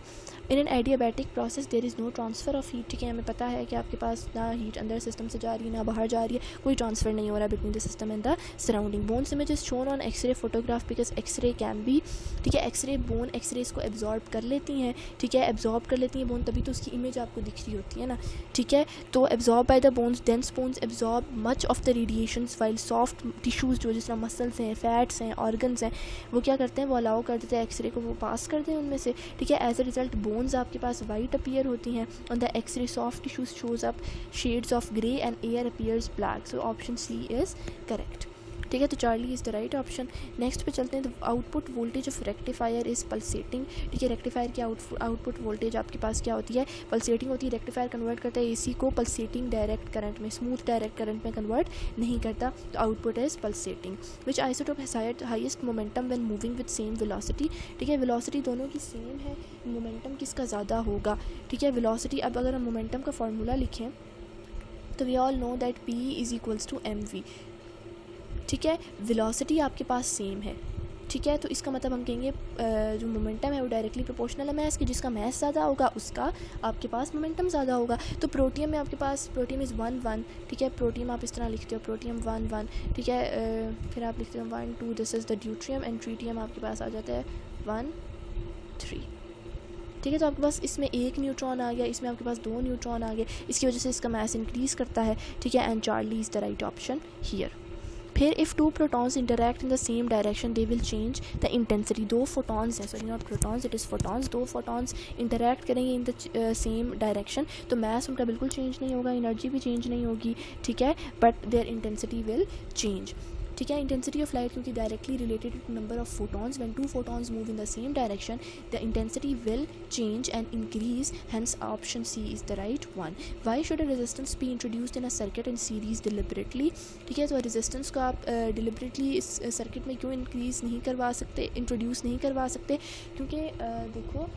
In an adiabatic process there is no transfer of heat. ठीक है, हमें पता है कि आपके पास ना हीट अंदर सिस्टम से जा रही है ना बाहर जा रही है, कोई ट्रांसफ़र नहीं हो रहा between the system and the surrounding. Bones image is shown on x-ray photograph because x-ray can be. ठीक है, बोन एक्सरेज को एब्जॉर्ब कर लेती हैं। ठीक है, एब्जॉर्ब कर लेती हैं बोन, तभी तो उसकी इमेज आपको दिख रही होती है ना। ठीक है, तो absorb by the bones, dense bones absorb much of the radiations while soft tissues जो जिस तरह मसल्स हैं, फैट्स हैं, ऑर्गन्स हैं, वो क्या करते हैं, वो अलाउ कर देते हैं एक्सरे को वो पास कर दें उनमें से। ठीक है, एज अ रिजल्ट बोन्स आपके पास वाइट अपीयर होती हैं on the x-ray, soft tissues shows up shades of grey and air appears black. So option C is correct. ठीक है, तो Charlie is the right option. Next पे चलते हैं। The output voltage of rectifier is pulsating. ठीक है, रेक्टिफायर की आउटपुट वोल्टेज आपके पास क्या होती है, पल्सेटिंग होती है। रेक्टिफायर कन्वर्ट करता है एसी को पल्सेटिंग डायरेक्ट करंट में, स्मूथ डायरेक्ट करंट में कन्वर्ट नहीं करता, तो output is pulsating. Which isotope has highest momentum when moving with same velocity. ठीक है, वेलोसिटी दोनों की सेम है, मोमेंटम किसका ज़्यादा होगा। ठीक है, वेलोसिटी, अब अगर हम मोमेंटम का फार्मूला लिखें तो we all know that P is equals to mv। ठीक है, वेलोसिटी आपके पास सेम है। ठीक है, तो इसका मतलब हम कहेंगे जो मोमेंटम है वो डायरेक्टली प्रोपोर्शनल है मैस की, जिसका मैस ज़्यादा होगा उसका आपके पास मोमेंटम ज़्यादा होगा। तो प्रोटियम में आपके पास प्रोटियम इज़ 1 1। ठीक है, प्रोटियम आप इस तरह लिखते हो, प्रोटियम 1 1। ठीक है, फिर आप लिखते हो 1 2, this is the deuterium, and tritium आपके पास आ जाता है 1 3। ठीक है, तो आपके पास इसमें 1 न्यूट्रॉन आ गया, इसमें आपके पास 2 न्यूट्रॉन आ गए, इसकी वजह से इसका मैस इंक्रीज़ करता है। ठीक है, and Charlie is the right option here. फिर if 2 protons interact in the same direction they will change the intensity. 2 photons हैं, sorry not protons, it is photons. 2 photons interact करेंगे इन द सेम डायरेक्शन, तो मैस उनका बिल्कुल चेंज नहीं होगा, एनर्जी भी चेंज नहीं होगी। ठीक है, but their intensity will change. ठीक है, इंटेंसिटी ऑफ लाइट क्योंकि directly related to number of photons, when 2 photons move in the same direction the intensity will change and increase, hence option C is the right one. Why should a resistance be introduced in a circuit in series deliberately. ठीक है, तो रेजिस्टेंस को आप डिलिबरेटली इस सर्किट में क्यों इंक्रीज़ नहीं करवा सकते, इंट्रोड्यूस नहीं करवा सकते, क्योंकि देखो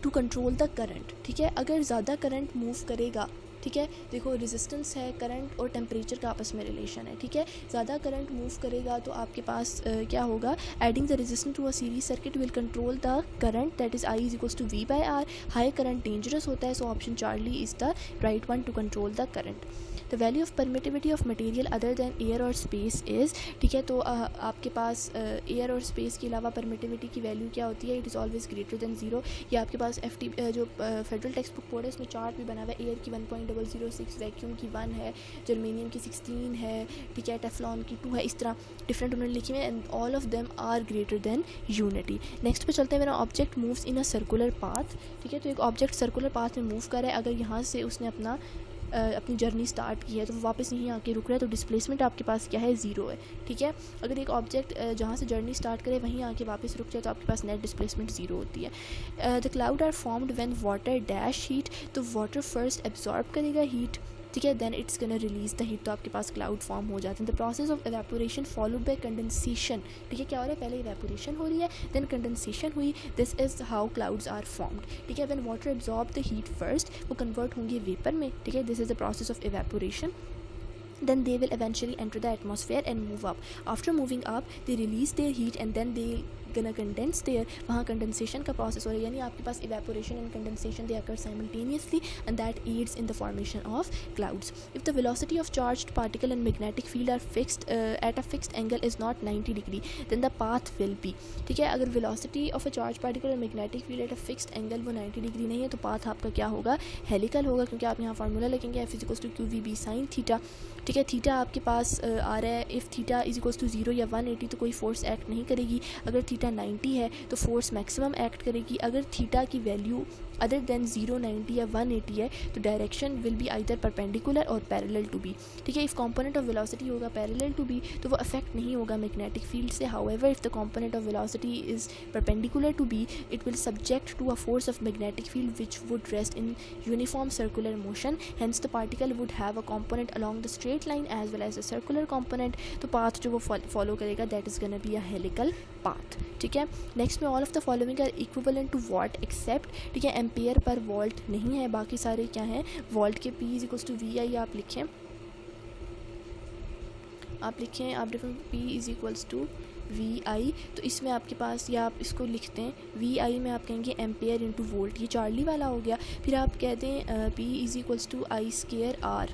टू कंट्रोल द करंट, ठीक है। अगर ज़्यादा करंट मूव करेगा, ठीक है, देखो रेजिस्टेंस है, करंट और टेम्परेचर का आपस में रिलेशन है, ठीक है। ज़्यादा करंट मूव करेगा तो आपके पास क्या होगा, adding the resistance to a series circuit will control the current, that is I is equals to V by R. High current dangerous होता है, so option Charlie is the right one to control the current. The value of permittivity of material other than air और स्पेस इज़, ठीक है, तो आपके पास एयर और स्पेस के अलावा परमिटिविटी की वैल्यू क्या होती है, it is always greater than zero. ये आपके पास जो फेडरल टेक्स्ट बुक बोर्ड है उसमें चार्ट भी बना हुआ है, एयर की 1.006, वैक्यूम की 1 है, जर्मेनियम की 16 है, ठीक है, टेफ्लॉन की 2 है, इस तरह डिफरेंट उन्होंने लिखी हुई है, and all of them are greater than unity. Next पे चलते हैं, मेरा object moves in a circular path, ठीक है, तो एक ऑब्जेक्ट सर्कुलर पाथ में मूव कर रहा है, अगर यहाँ से उसने अपनी जर्नी स्टार्ट की है तो वो वापस यहीं आके रुक रहा है, तो डिस्प्लेसमेंट आपके पास क्या है, ज़ीरो है, ठीक है। अगर एक ऑब्जेक्ट जहाँ से जर्नी स्टार्ट करे वहीं आके वापस रुक जाए तो आपके पास नेट डिस्प्लेसमेंट ज़ीरो होती है। The cloud are formed when water dash heat, तो वाटर फर्स्ट एब्जॉर्ब करेगा हीट, ठीक है, then it's gonna release the heat, तो आपके पास क्लाउड फॉर्म हो जाते हैं। The process of evaporation followed by condensation, ठीक है, क्या हो रहा है, पहले एवेपोरेशन हो रही है, देन कंडेंसेशन हुई, this is how clouds are formed, ठीक है। When water absorb the heat first, वो कन्वर्ट होंगे वेपर में, ठीक है, this is the process of evaporation, then they will eventually enter the atmosphere and move up. After moving up, they release their heat and then they gonna condense there. वहाँ कंडेंसेशन का प्रोसेस हो रहा है, यानी आपके पास evaporation and condensation they occur simultaneously and that aids in the formation of clouds. If the velocity of charged particle and magnetic field are fixed at a fixed angle is not 90 degree, then the path will be, ठीक है, अगर velocity of a charged particle and magnetic field at a fixed angle वो 90 डिग्री नहीं है तो पाथ आपका क्या होगा, हेलिकल होगा, क्योंकि आप यहाँ फार्मूला लिखेंगे f is equals to QVB sin theta, ठीक है। थीटा आपके पास आ रहा है, if theta is equals to 0 या 180 तो कोई फोर्स एक्ट नहीं करेगी, अगर थीटा 90 है तो फोर्स मैक्सिमम एक्ट करेगी, अगर थीटा की वैल्यू अदर देन 0, 90 या 180 है तो direction will be either perpendicular और पैरेलल टू बी, ठीक है। इफ़ कंपोनेंट ऑफ वेलोसिटी होगा पैरेलल टू बी तो वो अफेक्ट नहीं होगा मैग्नेटिक फील्ड से, however if the component of velocity is perpendicular to B it will subject to a force of magnetic field which would rest in uniform circular motion, hence the particle would have a component along the straight line as well as a circular component, तो पाथ जो वो फॉलो करेगा that is gonna be a helical path, ठीक है। नेक्स्ट में all of the following are equivalent to watt except, ठीक है, एम्पियर पर वोल्ट नहीं है, बाकी सारे क्या हैं, वोल्ट के P is equals to VI आप लिखें, आप different P is equals to VI, तो इसमें आपके पास, या आप इसको लिखते हैं VI में आप कहेंगे एम्पेयर इंटू वोल्ट, ये चार्ली वाला हो गया, फिर आप कहते हैं P is equals to I square R,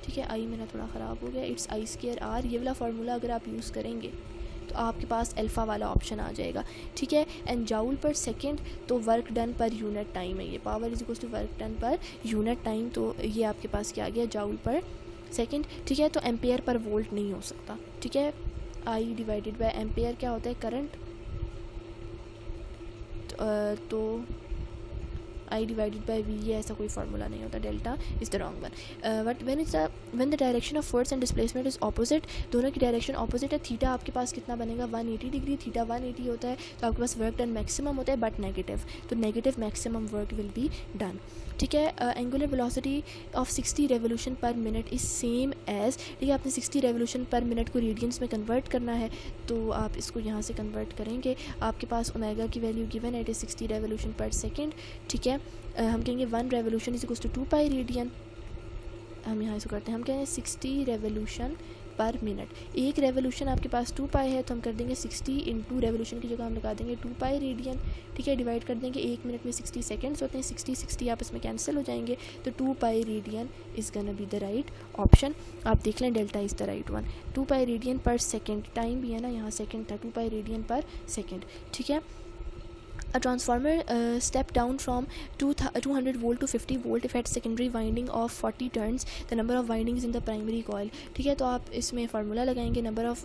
ठीक है, I मेरा थोड़ा ख़राब हो गया, इट्स I स्क्वायर R, ये वाला फार्मूला अगर आप यूज़ करेंगे तो आपके पास अल्फ़ा वाला ऑप्शन आ जाएगा, ठीक है। एंड जाउल पर सेकंड, तो work done per unit time है, ये power is equals to work done per unit time, तो ये आपके पास क्या आ गया, जाउल पर सेकंड, ठीक है। तो एम्पेयर पर वोल्ट नहीं हो सकता, ठीक है, आई डिवाइडेड बाय एम्पेयर क्या होता है, करंट, तो आई डिवाइडेड बाई वी, ये ऐसा कोई फार्मूला नहीं होता, delta is the wrong one. But when the direction of force and displacement is opposite, दोनों की डायरेक्शन ऑपोजिट है, थीटा आपके पास कितना बनेगा, 180 डिग्री, थीटा 180 होता है, तो आपके पास वर्क डन मैक्सिमम होता है बट नेगेटिव, तो negative maximum work will be done, ठीक है। Angular velocity of 60 revolution per minute is same as, ठीक है, आपने 60 रेवोल्यूशन पर मिनट को रेडियंस में कन्वर्ट करना है, तो आप इसको यहाँ से कन्वर्ट करेंगे, आपके पास ओमेगा की वैल्यू गिवन है, it is 60 revolution per second, ठीक है। हम कहेंगे 1 revolution is equals to 2 pi radian, हम यहाँ इसको करते हैं, हम कहेंगे 60 रेवोल्यूशन पर मिनट, एक रेवोल्यूशन आपके पास 2 पाई है तो हम कर देंगे 60 इंटू रेवोल्यूशन की जगह हम लगा देंगे 2 पाई रेडियन, ठीक है, डिवाइड कर देंगे, 1 मिनट में 60 सेकेंड्स होते हैं, 60 आपस में कैंसिल हो जाएंगे, तो 2 pi radian is gonna be the right option, आप देख लें delta is the right one. 2 pi radian पर सेकेंड, टाइम भी है ना, यहाँ सेकेंड था, 2 पाई रेडियन पर सेकेंड, ठीक है। A transformer step down from 200 volt to 50 volt if at secondary winding of 40 turns the number of windings in the primary coil, ठीक है। तो आप इसमें फार्मूला लगाएंगे, number of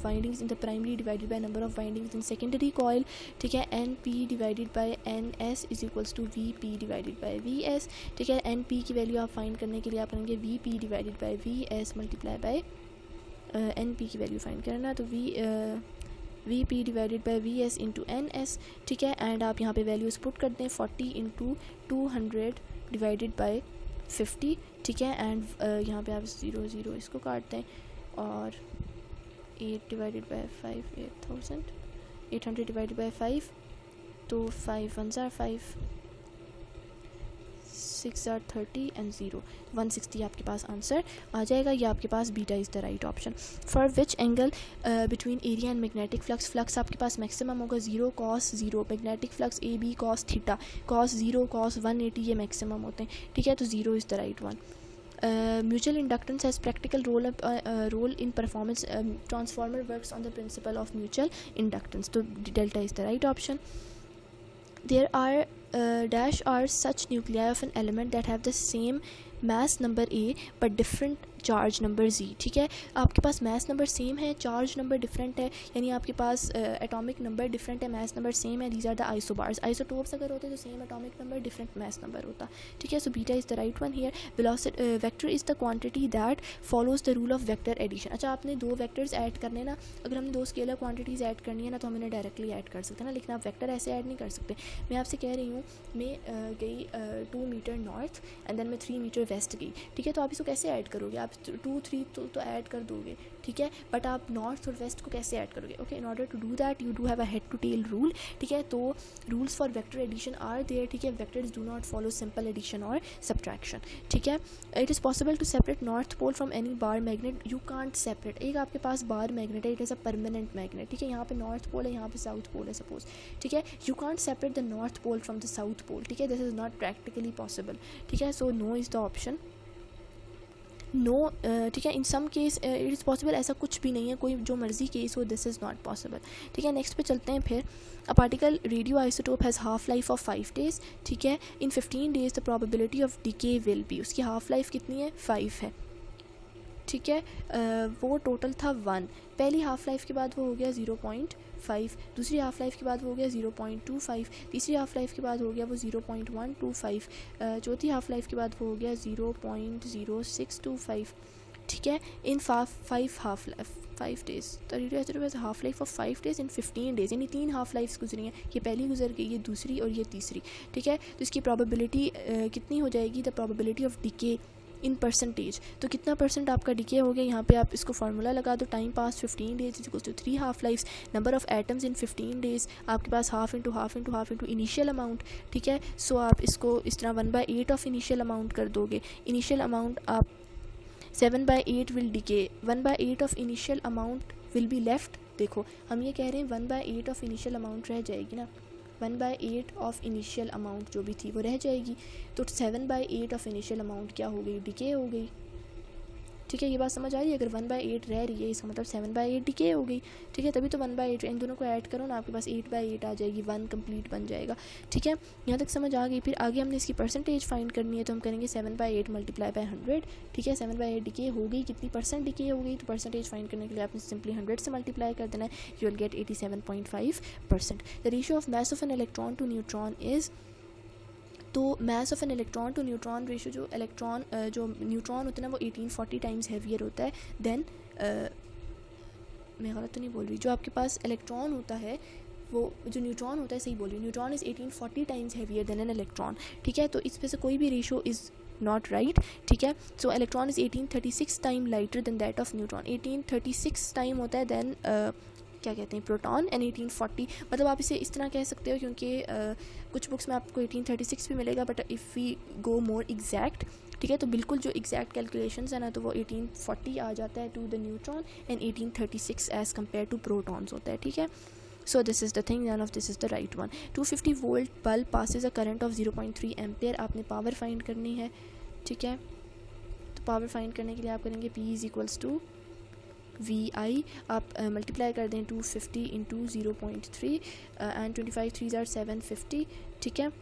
windings in the primary divided by number of windings in secondary coil, ठीक है। NP divided by NS is equals to VP divided by VS, ठीक है। NP की वैल्यू आप फाइंड करने के लिए आप करेंगे VP divided by VS multiply by NP की वैल्यू फाइंड करना, तो VP divided by VS into NS, ठीक है। एंड आप यहाँ पे वैल्यूज़ पुट कर दें, 40 इंटू 200 डिवाइडेड बाई 50, ठीक है। एंड यहाँ पे आप 0 इसको काट दें और 8 डिवाइडेड बाई 5 8,000, 800 डिवाइडेड बाई 5 तो 5 1s are 5, 6 are 30 एंड 0, 160 आपके पास आंसर आ जाएगा। ये आपके पास beta is the right option. For which angle between area and magnetic flux, flux आपके पास मैक्सिमम होगा 0 cos 0, magnetic flux A B cos theta, cos 0 cos 180 ये मैक्सिमम होते हैं, ठीक है, तो 0 is the right one. Mutual inductance has practical role in performance. Transformer works on the principle of mutual inductance. So delta is the right option. There are dash are such nuclei of an element that have the same mass number A but different charge number Z, ठीक है। आपके पास मैथ नंबर सेम है, चार्ज नंबर डिफरेंट है, यानी आपके पास एटॉमिक नंबर डिफरेंट है, मैथ नंबर सेम है। These are the isobars. Isotopes अगर होते तो same atomic number different mass number होता, ठीक है। So beta is the right one here. Velocity vector is the quantity that follows the rule of vector addition. अच्छा, आपने दो वेक्टर्स ऐड करने ना, अगर हमने दो स्केलर क्वांटिटीज़ ऐड करनी है ना तो हम इन्हें डायरेक्टली ऐड कर सकते हैं ना, लेकिन आप वेक्टर ऐसे ऐड नहीं कर सकते। मैं आपसे कह रही हूँ, मैं गई 2 मीटर नॉर्थ एंड देन मैं 3 मीटर वेस्ट गई, ठीक है, तो आप इसको कैसे ऐड करोगे? आप 2 3 तो ऐड कर दोगे, ठीक है, बट आप नॉर्थ और वेस्ट को कैसे ऐड करोगे? Okay, in order to do that you do have a head to tail rule, ठीक है। तो rules for vector addition are there, ठीक है। Vectors do not follow simple addition और सब्ट्रैक्शन, ठीक है। It is possible to separate north pole from any bar magnet, you can't separate. एक आपके पास बार मैग्नेट है, it is a permanent magnet, ठीक है, यहाँ पे नॉर्थ पोल है, यहाँ पे साउथ पोल है सपोज, ठीक है। You can't separate the north pole from the south pole, ठीक है, this is not practically possible, ठीक है। So no is the option, no, ठीक है। In some case it is possible, ऐसा कुछ भी नहीं है, कोई जो मर्जी केस हो, दिस इज़ नॉट पॉसिबल, ठीक है। नेक्स्ट पे चलते हैं फिर। A particle radio isotope has half life of 5 days, ठीक है। इन 15 days the probability of decay will be, उसकी हाफ लाइफ कितनी है? 5 है, ठीक है। वो टोटल था 1, पहली हाफ लाइफ के बाद वो हो गया 0.5, दूसरी हाफ लाइफ के बाद वो हो गया 0.25, तीसरी हाफ लाइफ के बाद हो गया वो 0.125, चौथी हाफ लाइफ के बाद वो हो गया 0.0625, ठीक है। इन 5 days the radio isotope half life of 5 days in 15 days, यानी 3 हाफ लाइफ्स गुजरी हैं, ये पहली गुजर गई, ये दूसरी और ये तीसरी, ठीक है। तो इसकी प्रोबेबिलिटी कितनी हो जाएगी? The probability of decay in percentage, तो कितना परसेंट आपका डिके हो गया? यहाँ पे आप इसको फार्मूला लगा दो, time pass 15 days is equals to 3 half lifes, number of atoms in 15 days आपके पास half into half into half into initial amount, ठीक है। सो आप इसको इस तरह 1/8 ऑफ इनिशियल अमाउंट कर दोगे। इनिशियल अमाउंट आप 7/8 will decay, 1/8 of initial amount will be left. देखो हम ये कह रहे हैं 1/8 ऑफ इनिशियल अमाउंट रह जाएगी ना, 1/8 ऑफ इनिशियल अमाउंट जो भी थी वो रह जाएगी, तो 7/8 ऑफ इनिशियल अमाउंट क्या हो गई? डिके हो गई, ठीक है। ये बात समझ आ रही है? अगर 1/8 रह रही है इसका मतलब 7/8 डिके हो गई, ठीक है, तभी तो 1/8, इन दोनों को ऐड करो ना, आपके पास 8/8 आ जाएगी, 1 कंप्लीट बन जाएगा, ठीक है। यहाँ तक समझ आ गई। फिर आगे हमने इसकी परसेंटेज फाइंड करनी है, तो हम करेंगे 7/8 मल्टीप्लाई बाय 100, ठीक है। 7/8 डिके हो गई, कितनी परसेंट डिके हो गई? तो परसेंटेज फाइंड करने के लिए आपने सिंपली 100 से मल्टीप्लाई कर देना है, you will get 87.5%। The ratio of mass of an electron to neutron is, तो mass of an electron to neutron ratio, जो इलेक्ट्रॉन जो न्यूट्रॉन होता है ना वो 1840 टाइम्स हैवियर होता है देन, मैं गलत तो नहीं बोल रही, जो आपके पास इलेक्ट्रॉन होता है वो, जो न्यूट्रॉन होता है, सही बोल रही हूँ, neutron is 1840 times heavier than an electron, ठीक है। तो इस पे से कोई भी रेशियो इज़ नॉट राइट, ठीक है। सो electron is 1836 time lighter than that of neutron, 1836 time होता है देन क्या कहते हैं प्रोटॉन, एंड 1840, मतलब आप इसे इस तरह कह सकते हो, क्योंकि कुछ बुक्स में आपको 1836 भी मिलेगा, but if we go more exact, ठीक है, तो बिल्कुल जो एग्जैक्ट कैलकुलेशंस है ना, तो वो 1840 आ जाता है to the neutron and 1836 as compare to protons होता है, ठीक है। So this is the thing, none of this is the right one. 250 volt bulb passes a current of 0.3 ampere, आपने पावर फाइंड करनी है, ठीक है। तो पावर फाइंड करने के लिए आप करेंगे P is equals to VI, आप मल्टीप्लाई कर दें 250 इंटू 0.3 एंड 25 3 are 750, ठीक है।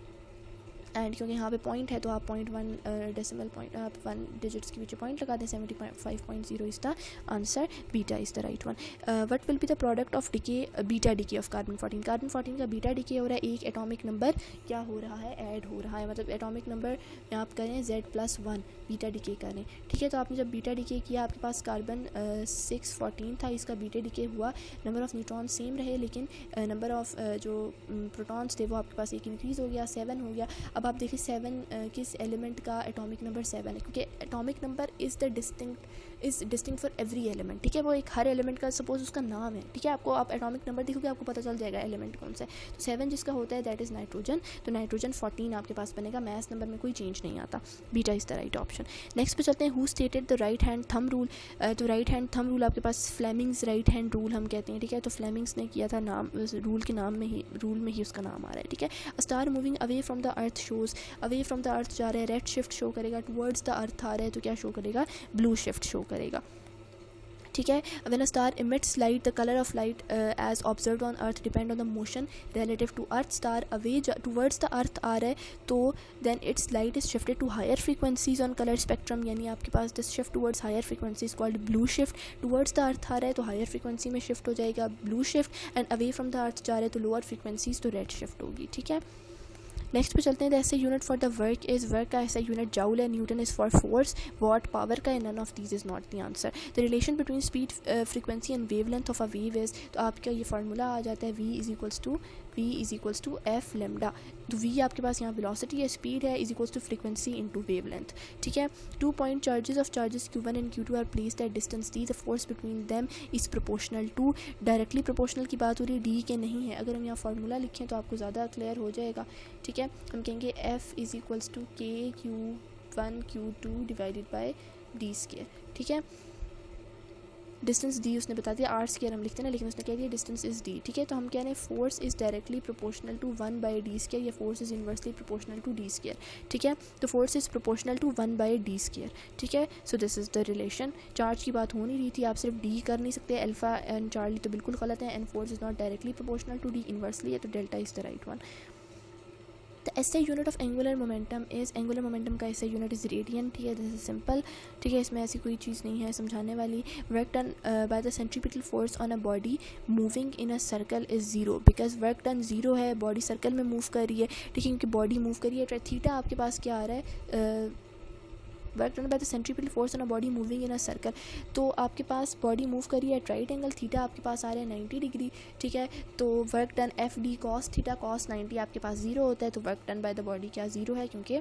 एंड क्योंकि यहाँ पे पॉइंट है तो आप 0.1 डेसिमल पॉइंट, आप 1 डिजिट्स के पीछे पॉइंट लगा दें, 75.0 is the answer, beta is the right one. What will be the product of decay, beta decay of carbon 14, carbon 14 का बीटा डिके हो रहा है, एक एटॉमिक नंबर क्या हो रहा है? ऐड हो रहा है, मतलब एटॉमिक नंबर आप करें Z+1 बीटा डिके करें, ठीक है। तो आपने जब बीटा डिके किया, आपके पास कार्बन 614 था, इसका बीटा डिके हुआ, नंबर ऑफ़ न्यूट्रॉन सेम रहे, लेकिन नंबर ऑफ़ जो प्रोटॉन्स थे वो आपके पास एक इंक्रीज़ हो गया, 7 हो गया। अब अब आप देखिए 7 किस एलिमेंट का एटॉमिक नंबर 7 है, क्योंकि atomic number is distinct for every element, ठीक है। वो एक हर एलिमेंट का सपोज उसका नाम है, ठीक है। आपको आप एटॉमिक नंबर देखोगे आपको पता चल जाएगा एलिमेंट कौन सा है। तो 7 जिसका होता है दैट इज़ नाइट्रोजन, तो नाइट्रोजन 14 आपके पास बनेगा, मैथ्स नंबर में कोई चेंज नहीं आता, beta is the right option. Next पे चलते हैं, who stated the right hand thumb rule. तो राइट हैंड थंब रूल आपके पास फ्लेमिंग्स राइट हैंड रूल हम कहते हैं, ठीक है। तो फ्लेमिंग्स ने किया था, नाम रूल के नाम में ही, रूल में ही उसका नाम आ रहा है, ठीक है। A star moving away from the earth shows, away from the earth जा रहा है रेड शिफ्ट शो करेगा, टुवर्ड्स द अर्थ आ रहा है तो क्या शो करेगा, ब्लू शिफ्ट शो करेगा, ठीक है। When a star emits light, the colour of light as observed on earth depend on the motion relative to earth. Star away towards the earth आ रहा है तो then its light is shifted to higher frequencies on colour spectrum, यानी आपके पास this shift towards higher frequencies called blue shift. Towards the earth आ रहा है तो हायर फ्रीक्वेंसी में शिफ्ट हो जाएगा blue shift, and away from the earth जा रहा है तो लोअर फ्रीक्वेंसीज तो रेड शिफ्ट होगी, ठीक है। नेक्स्ट पे चलते हैं, the SI unit for the work is, work का एसआई यूनिट जाउल है, newton is for force, watt power का है, none of these is not the answer. The relation between speed frequency and wave length of a wave is, तो आपका ये फार्मूला आ जाता है v is equals to F lambda. तो v आपके पास यहाँ वेलोसिटी है, स्पीड है, is equals to frequency into wave length, ठीक है। 2 point charges of charges q1 and q2 are placed at distance d, the force between them is proportional to, directly proportional की बात हो रही है, d के नहीं है। अगर हम यहाँ फार्मूला लिखें तो आपको ज़्यादा क्लियर हो जाएगा, ठीक है। हम कहेंगे f is equals to k q1 q2 divided by d square, ठीक है। डिस्टेंस डी उसने बता दिया, आर स्क्वायर हम लिखते हैं ना, लेकिन उसने कह दिया डिस्टेंस इज़ डी, ठीक है। तो हम कह रहे हैं force is directly proportional to 1 by d square, या force is inversely proportional to d square, ठीक है। तो force is proportional to 1 by d square, ठीक है। So this is the relation. Charge की बात हो नहीं रही थी, आप सिर्फ डी कर नहीं सकते, अल्फा एंड चार्ली तो बिल्कुल गलत है, and force is not directly proportional to D, inversely है, तो delta is the right one. The SI unit of angular momentum is, angular momentum का एसआई यूनिट इज़ रेडियन, ठीक है। दिस इज सिंपल, ठीक है, इसमें ऐसी कोई चीज़ नहीं है समझाने वाली। Work done by the centripetal force on a body moving in a circle is zero, because work done zero है, बॉडी सर्कल में मूव कर रही है, ठीक है, क्योंकि बॉडी मूव कर रही है। थीटा आपके पास क्या आ रहा है, work done by the centripetal force on a body moving in a circle, तो आपके पास बॉडी मूव कर रही है एट राइट एंगल, थीटा आपके पास आ रहा है 90 डिग्री, ठीक है। तो work done F D cos theta cos 90 आपके पास ज़ीरो होता है, तो work done by the body क्या ज़ीरो है, क्योंकि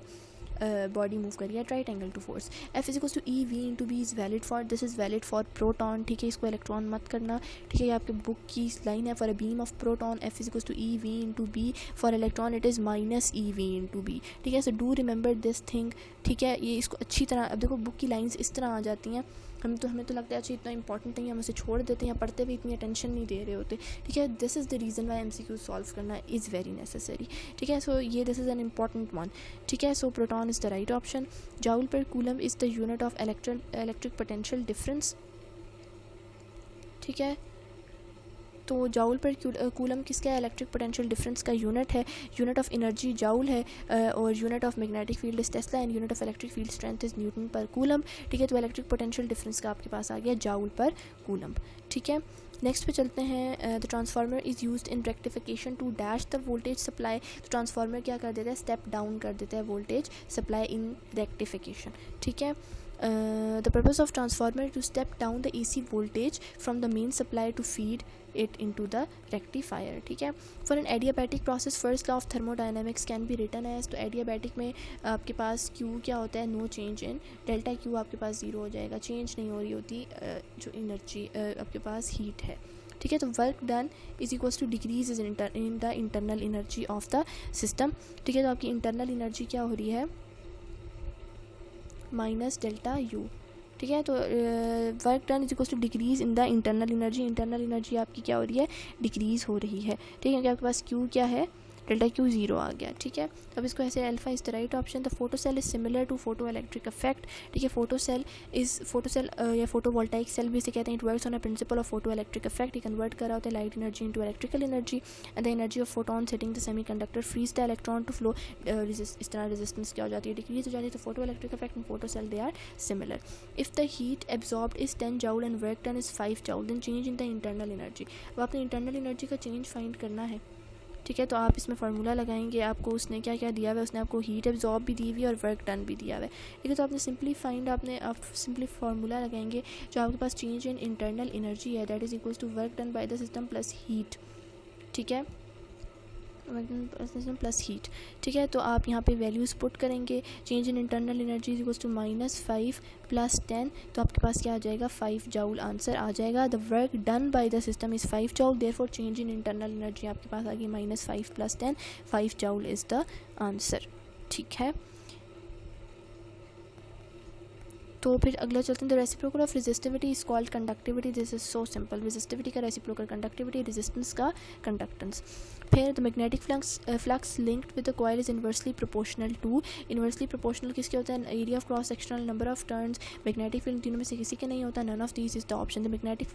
बॉडी मूव करिए at right angle to force. F is equals to E V into B is valid for, this is valid for proton, ठीक है, इसको इलेक्ट्रॉन मत करना, ठीक है। ये आपके बुक की लाइन है, for a beam of proton F is equals to E V into B, for electron it is minus E V into B, ठीक है। So do remember this thing, ठीक है। ये इसको अच्छी तरह, अब देखो बुक की लाइन्स इस तरह आ जाती हैं, हमें तो लगता है अच्छा इतना इंपॉर्टेंट नहीं है, हम उसे छोड़ देते हैं, पढ़ते हुए इतनी अटेंशन नहीं दे रहे होते, ठीक है। This is the reason why MCQ solve करना इज़ वेरी नेसेसरी, ठीक है। सो ये this is an important one, ठीक है। So proton is the right option. Joule per coulomb is the unit of electric potential difference, ठीक है। तो जाउल पर कूलम किसका है, इलेक्ट्रिक पोटेंशियल डिफरेंस का यूनिट है। यूनिट ऑफ एनर्जी जाउल है, और unit of magnetic field is tesla, and unit of electric field strength is Newton पर कूलम, ठीक है। तो इलेक्ट्रिक पोटेंशियल डिफरेंस का आपके पास आ गया जाउल पर कूलम, ठीक है। नेक्स्ट पे चलते हैं, the transformer is used in rectification to dash the voltage supply. तो ट्रांसफार्मर क्या कर देता है, स्टेप डाउन कर देता है वोल्टेज सप्लाई इन रेक्टिफिकेशन, ठीक है। The purpose of transformer to step down the AC voltage from the main supply to feed it into the rectifier, ठीक है। For an adiabatic process first law of thermodynamics can be written as, तो adiabatic में आपके पास Q क्या होता है, no change in delta Q आपके पास ज़ीरो हो जाएगा, चेंज नहीं हो रही होती जो एनर्जी आपके पास हीट है, ठीक है। तो work done is equals to decrease in the internal energy of the system, ठीक है। तो आपकी इंटरनल एनर्जी क्या हो रही है, माइनस डेल्टा यू, ठीक है। तो work done is equals to decrease in the internal energy आपकी क्या हो रही है, डिक्रीज हो रही है, ठीक है, क्योंकि आपके पास क्यू क्या है, डेल्टा क्यू ज़ीरो आ गया, ठीक है। अब इसको ऐसे alpha is the right option. The photo cell is similar to photoelectric effect, ठीक है। फोटो सेल या फोटो वोल्टाइक सेल भी इसे कहते हैं। It works on a principle of photoelectric effect, ये कन्वर्ट कर रहा होता है light energy into electrical energy, and the energy of photons hitting the semiconductor frees the electron to flow, इस तरह रेजिस्टेंस क्या हो जाती है, डिक्रीज हो जाती है। तो photoelectric effect and photo cell they are similar. If the heat absorbed is 10 joule and work done is 5 joule, then change in the internal energy. अब आपने इंटरनल एनर्जी का चेंज फाइंड करना है, ठीक है। तो आप इसमें फार्मूला लगाएंगे, आपको उसने क्या क्या दिया हुआ है, उसने आपको हीट एब्जॉर्ब भी दी हुई है और वर्क डन भी दिया हुआ है, ठीक है। तो आपने सिंपली फार्मूला लगाएंगे, जो आपके पास चेंज इन इंटरनल एनर्जी है that is equals to work done by the system plus heat, ठीक है। प्लस हीट, ठीक है। तो आप यहाँ पे वैल्यूज़ पुट करेंगे, change in internal energy equals to -5 + 10, तो आपके पास क्या आ जाएगा 5 जूल आंसर आ जाएगा। The work done by the system is 5 joule, therefore change in internal energy आपके पास आ गई -5 + 10, 5 जूल इज़ द आंसर, ठीक है। तो फिर अगला चलते हैं, the reciprocal of resistivity is called conductivity. This is so simple, resistivity का रेसिप्रोकल कंडक्टिविटी, रेजिस्टेंस का कंडक्टेंस। फिर the magnetic flux linked with the coil is inversely proportional to, inversely proportional किसके होता है, area of cross sectional, number of turns. Magnetic field तीनों में से किसी के नहीं होता, none of these is the option. The magnetic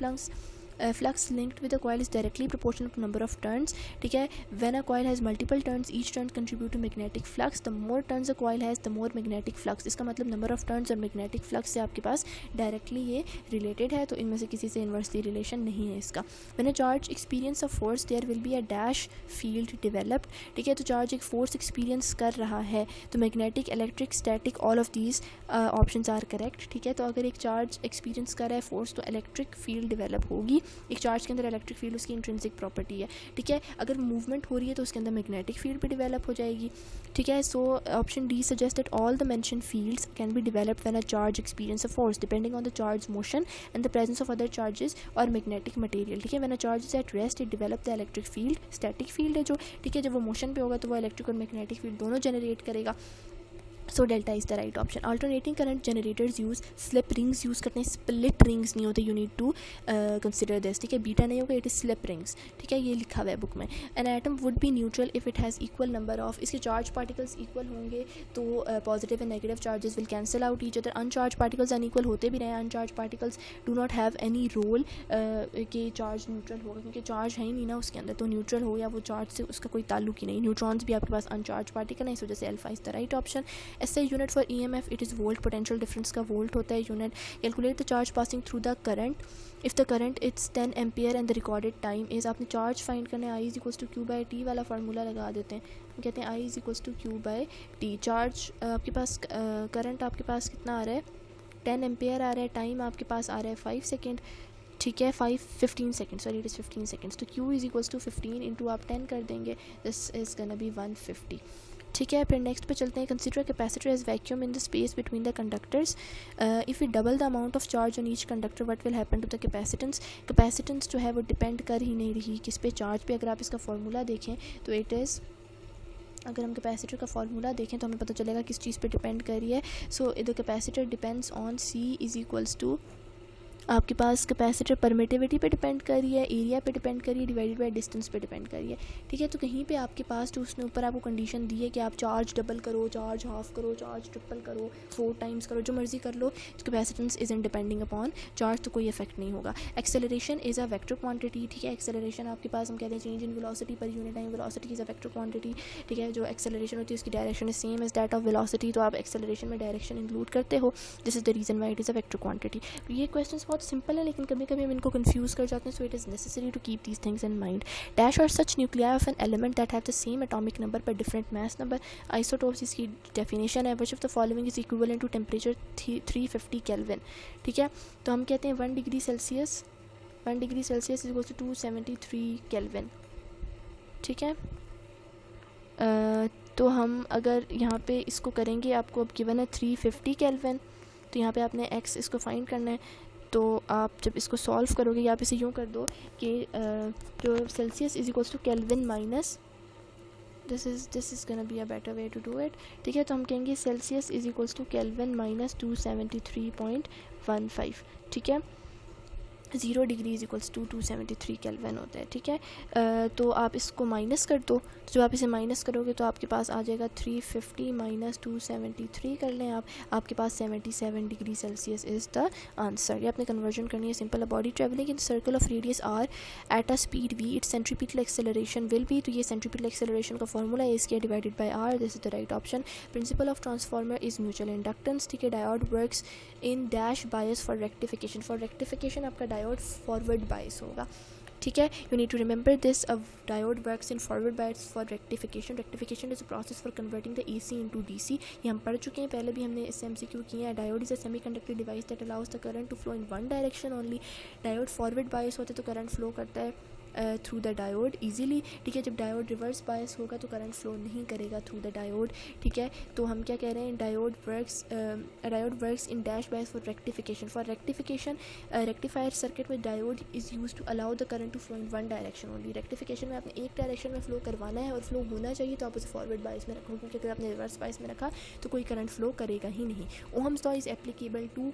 flux linked with a coil is directly proportional to number of turns, ठीक है। when a coil has multiple turns, each turn contribute to magnetic flux, the more turns a coil has the more magnetic flux। इसका मतलब number of turns और magnetic flux से आपके पास directly ये related है, तो इनमें से किसी से inversely relation नहीं है इसका। when a charge experience a force there will be a dash field developed, ठीक है। तो चार्ज एक फोर्स एक्सपीरियंस कर रहा है, तो magnetic, electric, static, all of these options are correct, ठीक है। तो अगर एक चार्ज एक्सपीरियंस कर रहा है फोर्स, तो इलेक्ट्रिक फील्ड डेवलप होगी। एक चार्ज के अंदर इलेक्ट्रिक फील्ड उसकी इंट्रिंसिक प्रॉपर्टी है, ठीक है। अगर मूवमेंट हो रही है तो उसके अंदर मैग्नेटिक फील्ड भी डेवलप हो जाएगी, ठीक है। So option D suggest that all the mention fields can be developed when a charge experience a force depending on the charge motion and the presence of other charges और मैग्नेटिक मटेरियल, ठीक है। When a charge is at rest it develop the electric field, static field है जो, ठीक है। जब वो मोशन पे होगा तो वो इलेक्ट्रिक और मैग्नेटिक फील्ड दोनों जनरेट करेगा। So delta is the right option. Alternating current generators use slip rings use करते हैं, स्प्लिट रिंग्स नहीं होते, you need to consider this, ठीक है। बीटा नहीं होगा, इट इज़ स्लिप रिंग्स, ठीक है, ये लिखा हुआ है बुक में। An atom would be neutral if it has equal number of, इसके चार्ज पार्टिकल्स इक्वल होंगे तो positive and negative charges will cancel out each other. Uncharge particles unequal होते भी रहे, uncharge particles do not have any role कि चार्ज न्यूट्रल होगा, क्योंकि चार्ज है ही नहीं ना उसके अंदर, तो न्यूट्रल हो या वो चार्ज से उसका कोई ताल्लुक ही नहीं। न्यूट्रॉन्स भी आपके पास अनचार्ज पार्टिकल है, इस वजह से alpha is the right option. ऐसे unit for EMF it is volt, potential difference का वोल्ट होता है unit. Calculate the charge passing through the current if the current its 10 ampere and the recorded time is, आपने चार्ज फाइंड करना है, I is equals to Q/T वाला फार्मूला लगा देते हैं, हम कहते हैं I is equals to Q/T। Charge आपके पास करंट आपके पास कितना आ रहा है 10 एम्पियर आ रहा है, टाइम आपके पास आ रहा है 5 सेकेंड, ठीक है, 15 second, sorry it is 15 seconds. तो Q is equals to 15 into आप 10 कर देंगे, दिस इज़ गोना बी 150, ठीक है। फिर नेक्स्ट पे चलते हैं, consider capacitor as vacuum in the space between the conductors, if we double the amount of charge on each conductor what will happen to the capacitance. Capacitance जो है वो डिपेंड कर ही नहीं रही किस पे, चार्ज पे। अगर आप इसका फार्मूला देखें तो इट इज़, अगर हम कैपेसिटर का फार्मूला देखें तो हमें पता चलेगा किस चीज़ पे डिपेंड कर रही है। So the capacitor depends on C is equals to, आपके पास कैपेसिटर परमिटिविटी पे डिपेंड कर रही है, एरिया पे डिपेंड कर रही है, डिवाइडेड बाय डिस्टेंस पे डिपेंड कर रही है, ठीक है। तो कहीं पे आपके पास तो उसने ऊपर आपको कंडीशन दी है कि आप चार्ज डबल करो, चार्ज हाफ करो, चार्ज ट्रिपल करो, 4 टाइम्स करो, जो मर्जी कर लो, तो capacitance is in depending upon charge, तो कोई इफेक्ट नहीं होगा। Acceleration is a vector quantity, ठीक है। एक्सेलरेशन आपके पास हम कहते हैं change in velocity per unit time, velocity is a vector quantity, ठीक है। जो एक्सेलरेशन होती है उसकी direction is same as that of velocity, तो आप एक्सेलरेशन में डायरेक्शन इंक्लूड करते हो, this is the reason why it is a vector quantity. ये क्वेश्चन बहुत सिंपल है, लेकिन कभी कभी हम इनको कंफ्यूज कर जाते हैं, so it is necessary to keep these things in mind. Dash और such nuclei of an element that have the same atomic number पर डिफरेंट मास नंबर। आइसोटोप्स इसकी डेफिनेशन है, which of the following is equivalent to temperature 350 kelvin, ठीक है। तो हम कहते हैं 1 degree Celsius is equal to 273 kelvin, ठीक है। तो हम अगर यहाँ पे इसको करेंगे, आपको अब गिवन है 350 केल्विन, तो यहाँ पे आपने x इसको फाइंड करना है। तो आप जब इसको सॉल्व करोगे, या आप इसे यूँ कर दो कि जो Celsius is equals to kelvin minus, this is gonna be a better way to do it, ठीक है। तो हम कहेंगे Celsius is equals to kelvin minus 273.15, ठीक है। 0 degree is equals to 273 kelvin होता है, ठीक है। तो आप इसको माइनस कर दो, तो जब आप इसे माइनस करोगे तो आपके पास आ जाएगा 350 माइनस 273 कर लें आप, आपके पास 77 degree Celsius is the answer. ये आपने कन्वर्जन करनी है simple. A body travelling in circle of radius r at a speed v, it's centripetal acceleration will be, तो ये सेंट्रीपिटल एक्सेलरेशन का फॉर्मूला है इसके divided by r, this is the right option. Principle of transformer is mutual inductance, ठीक है। Diode works in dash bias for rectification, for rectification आपका डायोड फॉरवर्ड बायस होगा, ठीक है। You need to remember this, a diode works in forward bias for rectification. Rectification is a process for converting the AC into DC, ये हम पढ़ चुके हैं, पहले भी हमने इससे MCQ किया है। Diode is a semiconductor device that allows the current to flow in one direction only. Diode forward bias होते तो करंट फ्लो करता है थ्रू द डायोड ईजिली, ठीक है। जब डायोड रिवर्स बायस होगा तो करंट फ्लो नहीं करेगा थ्रू द डायोड, ठीक है। तो हम क्या कह रहे हैं, diode works in dash bias for rectification rectifier circuit में diode is use to allow the current to flow in one direction only. Rectification में आपने एक डायरेक्शन में फ्लो करवाना है और फ्लो होना चाहिए तो आप उसे फॉरवर्ड बायस में रखो, क्योंकि अगर आपने रिवर्स बायस में रखा तो कोई करंट फ्लो करेगा ही नहीं। Ohm's law is applicable to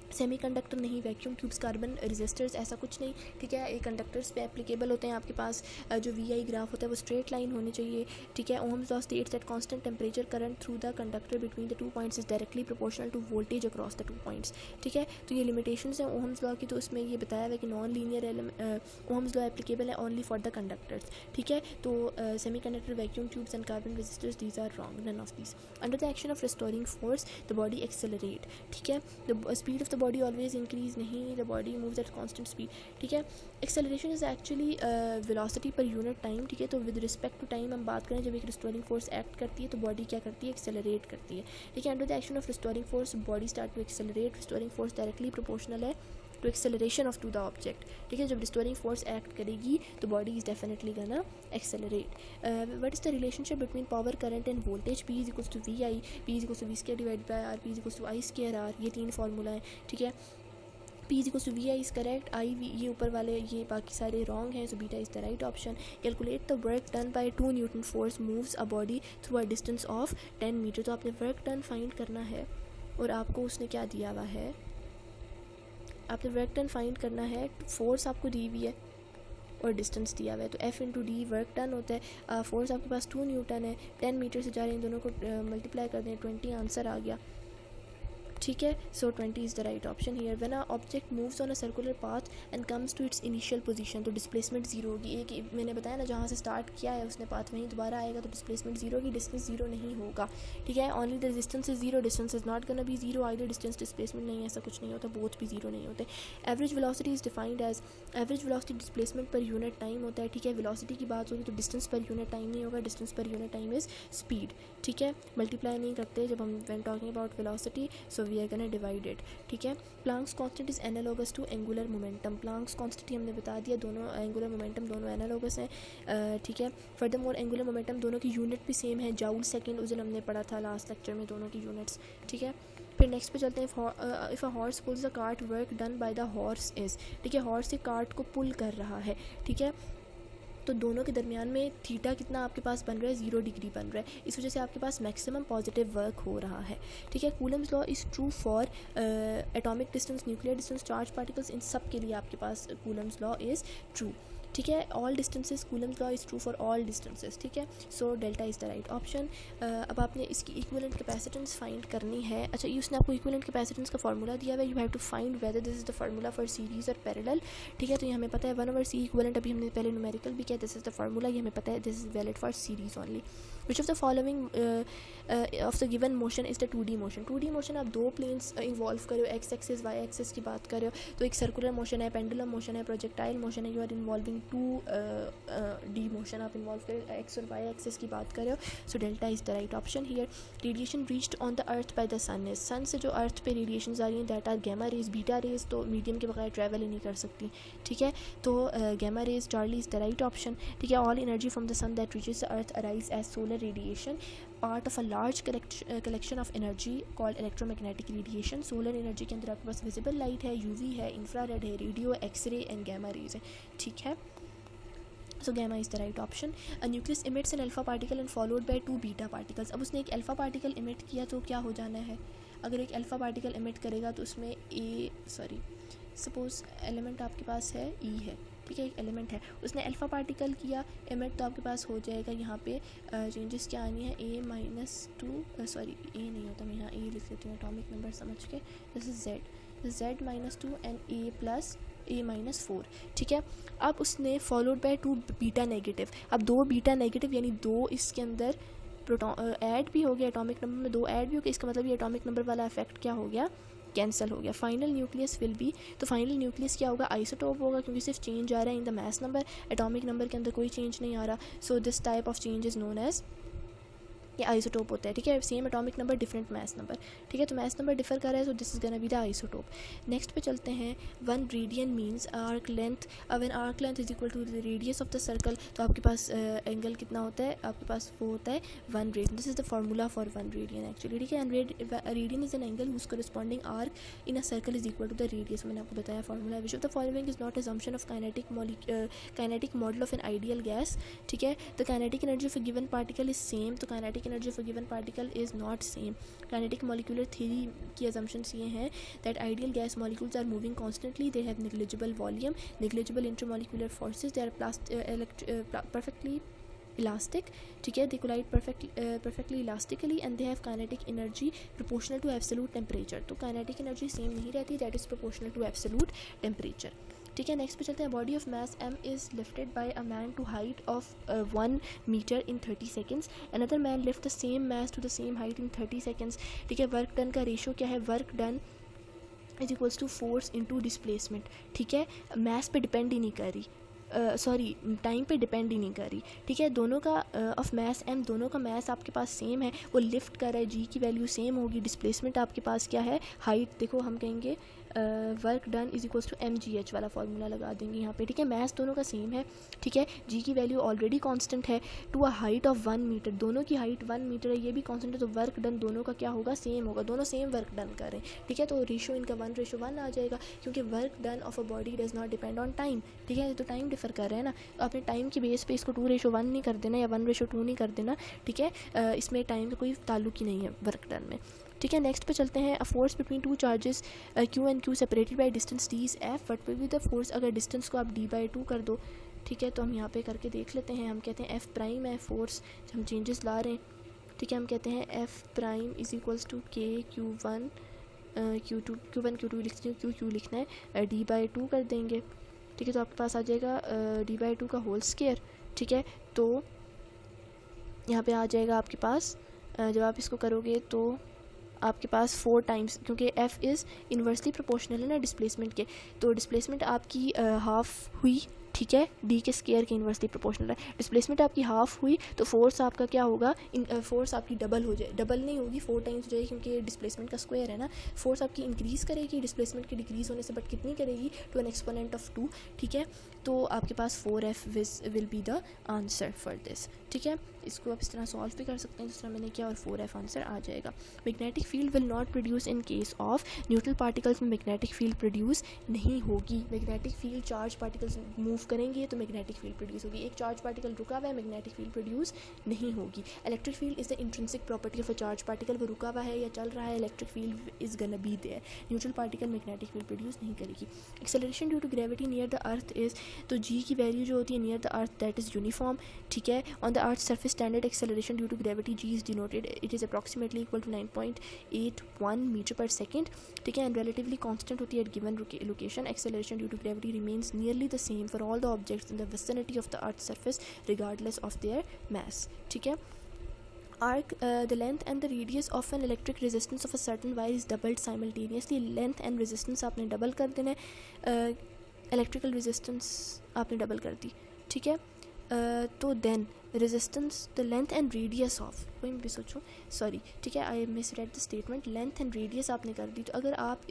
semiconductor नहीं, वैक्यूम ट्यूब्स, कार्बन रेजिस्टर्स, ऐसा कुछ नहीं, ठीक है। ये कंडक्टर्स पे एप्लीकेबल होते हैं। आपके पास जो वी ग्राफ होता है वो स्ट्रेट लाइन होनी चाहिए, ठीक है। Ohm's law states that constant temperature current through the conductor between the 2 points is directly proportional to voltage across the 2 points, ठीक है। तो ये लिमिटेशंस हैं ओहम्स लॉ की। तो उसमें ये बताया हुआ है कि non linear Ohm's law applicable है ओनली फॉर द कंडक्टर्स, ठीक है। तो semiconductor, vacuum tubes and carbon resistors, these are wrong, none of these. Under the action of restoring force the body accelerate, ठीक है। The speed of the body always increase नहीं, the body moves at constant speed, ठीक है। Acceleration is actually velocity per unit time, ठीक है। तो विद रिस्पेक्ट टू टाइम हम बात करें, जब एक रिस्टोरिंग फोर्स एक्ट करती है तो बॉडी क्या करती है, एक्सेलरेट करती है, ठीक है। Under the action of restoring force body start to accelerate. Restoring force directly proportional है to acceleration of to the object, ठीक है। जब रिस्टोरिंग फोर्स एक्ट करेगी तो body is definitely gonna accelerate. What is the relationship between power, current and voltage? P is equals to V I, P is equals to V square divide by R, P is equals to I square R. ये 3 फार्मूला है, ठीक है। P is equals to V I is correct, I V ये ऊपर वाले ये बाकी सारे रॉन्ग हैं, so beta is the right option. Calculate the work done by 2 newton force moves a body through a distance of 10 metre. तो आपने वर्क डन फाइंड करना है और आपको उसने क्या दिया हुआ है, आपने वर्क डन फाइंड करना है, फोर्स आपको दी हुई है और डिस्टेंस दिया हुआ है। तो F into D work done होता है, फोर्स आपके पास 2 न्यूटन है, 10 मीटर से जा रहे हैं, इन दोनों को मल्टीप्लाई कर दें, 20 आंसर आ गया, ठीक है। So 20 is the right option here. When a object moves on a circular path and comes to its initial position, तो डिस्प्लेसमेंट 0 होगी। एक मैंने बताया ना, जहाँ से स्टार्ट किया है उसने पाथ वहीं दोबारा आएगा तो डिस्प्लेसमेंट 0 होगी, डिस्टेंस 0 नहीं होगा, ठीक है। Only the distance is 0, distance is not gonna be 0 either, distance displacement नहीं, ऐसा कुछ नहीं होता, बोथ भी 0 नहीं होते। Average velocity is defined as, average velocity displacement पर यूनिट टाइम होता है, ठीक है। वेलोसिटी की बात होगी तो डिस्टेंस पर यूनिट टाइम नहीं होगा, डिस्टेंस पर यूनिट टाइम इज स्पीड, ठीक है। मल्टीप्लाई नहीं करते जब हम when talking about velocity, so we are gonna divide, ठीक है। Planck's constant is analogous to angular momentum, Planck's constant हमने बता दिया, दोनों एंगुलर मोमेंटम दोनों एनालोगस हैं, ठीक है। फर्दरमोर एंगुलर मोमेंटम दोनों की यूनिट भी सेम है, जाउल सेकंड, उस दिन हमने पढ़ा था लास्ट लेक्चर में दोनों की यूनिट्स, ठीक है। फिर नेक्स्ट पे चलते हैं, if a horse pulls the cart work done by the horse is, ठीक है। हॉर्स से कार्ट को पुल कर रहा है, ठीक है। तो दोनों के दरमियान में थीटा कितना आपके पास बन रहा है, 0 डिग्री बन रहा है, इस वजह से आपके पास मैक्सिमम पॉजिटिव वर्क हो रहा है, ठीक है। Coulomb's law is true for atomic distance, nuclear distance, charge particles, इन सब के लिए आपके पास कूलम्स लॉ इज़ ट्रू, ठीक है। All distances, Coulomb's law is true for all distances, ठीक है। So delta is the right option. अब आपने इसकी इक्विवेलेंट कैपेसिटेंस फाइंड करनी है। अच्छा, ये उसने आपको इक्विवेलेंट कैपेसिटेंस का फार्मूला दिया हुआ है, you have to find whether this is the formula for series और पैरेलल, ठीक है। तो ये हमें पता है 1/c इक्विवेलेंट, अभी हमने पहले न्यूमेरिकल भी किया, दिस इज़ द फार्मूला, ये हमें पता है, this is valid for series only. Which of the following of the given motion is the 2D motion? 2D motion आप 2 प्लेन्स इन्वॉल्व कर रहे हो, एक्स एक्सिस वाई एक्सिस की बात कर रहे हो, तो एक सर्कुलर मोशन है, पेंडुलम मोशन है, प्रोजेक्टाइल मोशन है, you are involving 2D motion आप इन्वॉल्व कर एक्स और वाई एक्सिस की बात कर रहे हो, so delta is the right option here. Radiation reached on the earth by the sun is, sun से जो अर्थ पे रेडिएशन आ रही हैं that are gamma rays, beta rays तो मीडियम के बगैर ट्रैवल ही नहीं कर सकती, ठीक है। तो gamma rays, Charlie is the right option, ठीक है। All energy from the sun that reaches the earth arise as solar radiation, part of a large collection of energy called electromagnetic radiation. Solar energy के अंदर आपके पास विजिबल लाइट है, यूवी है, इंफ्रारेड है, radio, X-ray and gamma rays है, ठीक है। So gamma is the right option. A nucleus emits an alpha particle and followed by 2 beta particles. अब उसने एक अल्फा पार्टिकल इमिट किया तो क्या हो जाना है, अगर एक अल्फा पार्टिकल इमिट करेगा तो उसमें सपोज एलिमेंट आपके पास है ई है, ठीक है, एक एलिमेंट है, उसने अल्फा पार्टिकल किया इमिट, तो आपके पास हो जाएगा यहाँ पे चेंजेस क्या आनी है, ए नहीं होता, मैं यहाँ ए लिख लेती हूँ एटॉमिक नंबर समझ के, this is z -2 and a plus a-4, ठीक है। अब उसने फॉलोड बाय 2 बीटा नेगेटिव, अब 2 बीटा नेगेटिव यानी 2 इसके अंदर प्रोटॉन ऐड भी हो गया, एटॉमिक नंबर में 2 ऐड भी हो गया, इसका मतलब ये एटॉमिक नंबर वाला इफेक्ट क्या हो गया, कैंसिल हो गया। फाइनल न्यूक्लियस विल बी, तो फाइनल न्यूक्लियस क्या होगा, आइसोटोप होगा, क्योंकि सिर्फ चेंज आ रहा है in the mass number, atomic number के अंदर कोई चेंज नहीं आ रहा, so this type of change is known as ये आइसोटोप होता है, ठीक है। Same atomic number different mass number, ठीक है। तो मास नंबर डिफर कर रहा है, so this is gonna be the isotope. Next पे चलते हैं, 1 radian means arc length. When arc length is equal to the radius of the circle, तो आपके पास एंगल कितना होता है, आपके पास वो होता है 1 radian. This is the formula for 1 radian actually, ठीक है। And radian is an angle whose corresponding arc in a circle is equal to the radius. मैंने आपको बताया formula. Which of the following is not assumption of kinetic model of an ideal gas, ठीक है। The kinetic energy of a given particle is same, तो kinetic energy of a given particle is not same. Kinetic molecular theory की assumptions ये हैं that ideal gas molecules are moving constantly, they have negligible volume, negligible intermolecular forces, they are perfectly elastic, ठीक है। they collide perfectly elastically and they have kinetic energy proportional to absolute temperature। तो kinetic energy सेम नहीं रहती, that is proportional to absolute temperature, ठीक है। नेक्स्ट पे चलते हैं, body of mass m is lifted by a man to height of 1 metre in 30 seconds. Another man lift the same mass to the same height in 30 seconds, ठीक है। वर्क डन का रेशो क्या है, work done is equals to force into displacement, ठीक है। मास पे डिपेंड ही नहीं कर रही, सॉरी टाइम पे डिपेंड ही नहीं कर रही, ठीक है। दोनों का ऑफ मास m, दोनों का मास आपके पास सेम है, वो लिफ्ट कर रहा है, g की वैल्यू सेम होगी। डिस्प्लेसमेंट आपके पास क्या है, हाइट, देखो हम कहेंगे work done is equals to mgh वाला फार्मूला लगा देंगे यहाँ पे, ठीक है। मास दोनों का सेम है, ठीक है। g की वैल्यू ऑलरेडी कांस्टेंट है, to a height of 1 metre, दोनों की हाइट 1 मीटर है, ये भी कांस्टेंट है, तो वर्क डन दोनों का क्या होगा, सेम होगा, दोनों सेम वर्क डन कर रहे हैं, ठीक है। तो रेशो इनका 1:1 आ जाएगा, क्योंकि work done of a body does not depend on time, ठीक है। तो टाइम डिफर कर रहे हैं ना, तो आपने टाइम की बेस पे इसको 2:1 नहीं कर देना या 1:2 नहीं कर देना, ठीक है। इसमें टाइम का कोई ताल्लुक ही नहीं है वर्क डन में, ठीक है। नेक्स्ट पे चलते हैं, a force between 2 charges q and q separated by distance d is f, what will be the force, अगर डिस्टेंस को आप d/2 कर दो, ठीक है। तो हम यहाँ पे करके देख लेते हैं। हम कहते हैं f प्राइम है फोर्स, हम चेंजेस ला रहे हैं, ठीक है। हम कहते हैं f prime is equals to k q1 q2 लिखना है, d/2 कर देंगे, ठीक है। तो आपके पास आ जाएगा d/2 का होल स्क्वायर, ठीक है। तो यहाँ पे आ जाएगा आपके पास, जब आप इसको करोगे तो आपके पास 4 टाइम्स, क्योंकि f इज़ इन्वर्सली प्रोपोर्शनल है ना डिस्प्लेसमेंट के, तो डिस्प्लेसमेंट आपकी हाफ हुई, ठीक है, d के स्क्वायर के इन्वर्सली प्रोपोर्शनल है। डिस्प्लेसमेंट आपकी हाफ हुई तो फोर्स आपका क्या होगा, फोर्स आपकी डबल हो जाए, डबल नहीं होगी 4 टाइम्स हो जाएगी, क्योंकि डिस्प्लेसमेंट का स्क्वायर है ना। फोर्स आपकी इंक्रीज़ करेगी डिस्प्लेसमेंट के डिक्रीज़ होने से, बट कितनी करेगी, टू एन एक्सपोनेंट ऑफ 2, ठीक है। तो आपके पास 4f will be the answer for this, ठीक है। इसको आप इस तरह सॉल्व भी कर सकते हैं जिस तरह मैंने किया, और 4f आंसर आ जाएगा। Magnetic field will not produce in case of, neutral particles में मैग्नेटिक फील्ड प्रोड्यूस नहीं होगी। Magnetic field, charge particles move करेंगे तो मैग्नेटिक फील्ड प्रोड्यूस होगी, एक चार्ज पार्टिकल रुका हुआ है, मैग्नेटिक फील्ड प्रोड्यूस नहीं होगी। Electric field is the intrinsic property of a charge particle, वो रुका हुआ है या चल रहा है, electric field is gonna be there. Neutral particle magnetic field produce नहीं करेगी। Acceleration due to gravity near the earth is, तो g की वैल्यू जो होती है near the earth that is uniform, ठीक है। On the earth surface standard acceleration due to gravity g is denoted, it is approximately equal to 9.81 metre per second, ठीक है। एंड रिलेटिवली कांस्टेंट होती है at given location. Acceleration due to gravity remains nearly the same for all the objects in the vicinity of the earth's surface regardless of their mass, ठीक है। Arc, the length and the radius of an electric resistance of a certain wire is doubled simultaneously. Length and resistance आपने डबल कर देना है, इलेक्ट्रिकल रेजिस्टेंस आपने डबल कर दी, ठीक है। तो then resistance, the length and radius of, कोई भी सोचो, सॉरी, ठीक है, I misread the statement. Length and radius आपने कर दी, तो अगर आप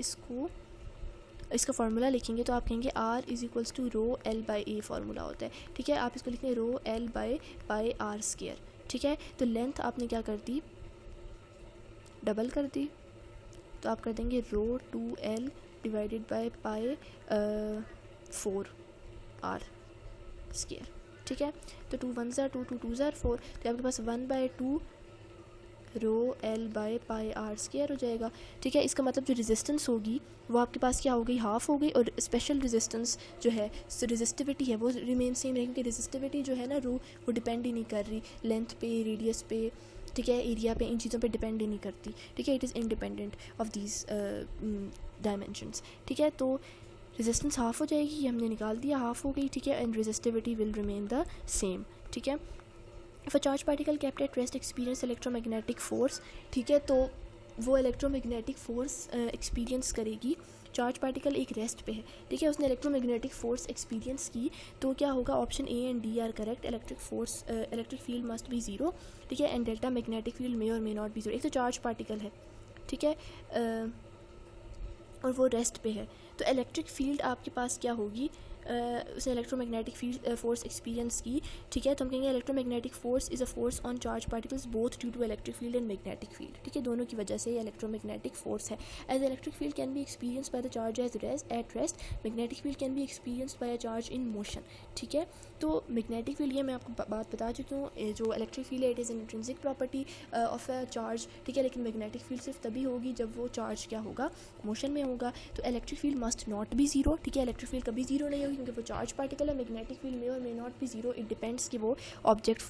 इसका फार्मूला लिखेंगे तो आप कहेंगे r is equals to rho L by A formula होता है, ठीक है। आप इसको लिखेंगे rho L by pi R square, ठीक है। तो लेंथ आपने क्या कर दी, डबल कर दी, तो आप कर देंगे रो 2l divided by pi 4 r square, ठीक है। तो 2 1 ज़ा 2 2 2 ज़ा 4, तो आपके पास 1/2 rho L by pi R square हो जाएगा, ठीक है। इसका मतलब जो रेजिस्टेंस होगी वो आपके पास क्या हो गई, हाफ हो गई, और स्पेशल रेजिस्टेंस जो है, रेजिस्टिविटी है, वो रिमेन सेम रहेगी, क्योंकि रेजिस्टिविटी जो है ना वो डिपेंड ही नहीं कर रही लेंथ पे, रेडियस पे, ठीक है, एरिया पे, इन चीज़ों पे डिपेंड ही नहीं करती, ठीक है। It is independent of these dimensions, ठीक है। तो रेजिस्टेंस हाफ हो जाएगी, ये हमने निकाल दिया, हाफ हो गई, ठीक है। And resistivity will remain the same, ठीक है। If a charge particle kept at rest experience electromagnetic force, ठीक है। तो वो इलेक्ट्रोमैग्नेटिक फोर्स एक्सपीरियंस करेगी, चार्ज पार्टिकल एक रेस्ट पे है, ठीक है, उसने इलेक्ट्रोमैग्नेटिक फोर्स एक्सपीरियंस की, तो क्या होगा, option A and D R correct, electric field must be zero, ठीक है, एंड डेल्टा मैग्नेटिक फील्ड मे और मे नॉट बी ज़ीरो। एक तो चार्ज पार्टिकल है, ठीक है, और वो रेस्ट पे है, तो इलेक्ट्रिक फील्ड आपके पास क्या होगी, उसने इलेक्ट्रोमैग्नेटिक फील्ड फोर्स एक्सपीरियंस की, ठीक है, तो हम कहेंगे electromagnetic force is a force on charge particles both due to electric field and magnetic field, ठीक है, दोनों की वजह से ये इलेक्ट्रोमैग्नेटिक फोर्स है। As electric field can be experience by the charge at rest, magnetic field can be experience by a charge in motion, ठीक है। तो मैग्नेटिक फील्ड, ये मैं आपको बात बता चुकी हूँ, जो इलेक्ट्रिक फील्ड है it is N intrinsic property of a charge, ठीक है, लेकिन मैग्नेटिक फील्ड सिर्फ तभी होगी जब वो चार्ज क्या होगा, मोशन में होगा। तो electric field must not be zero, ठीक है, इलेक्ट्रिक फील्ड कभी ज़ीरो नहीं होगी क्योंकि वो चार्ज पार्टिकल है। मैग्नेटिक फील्ड में और may not be zero, it depends कि वो ऑब्जेक्ट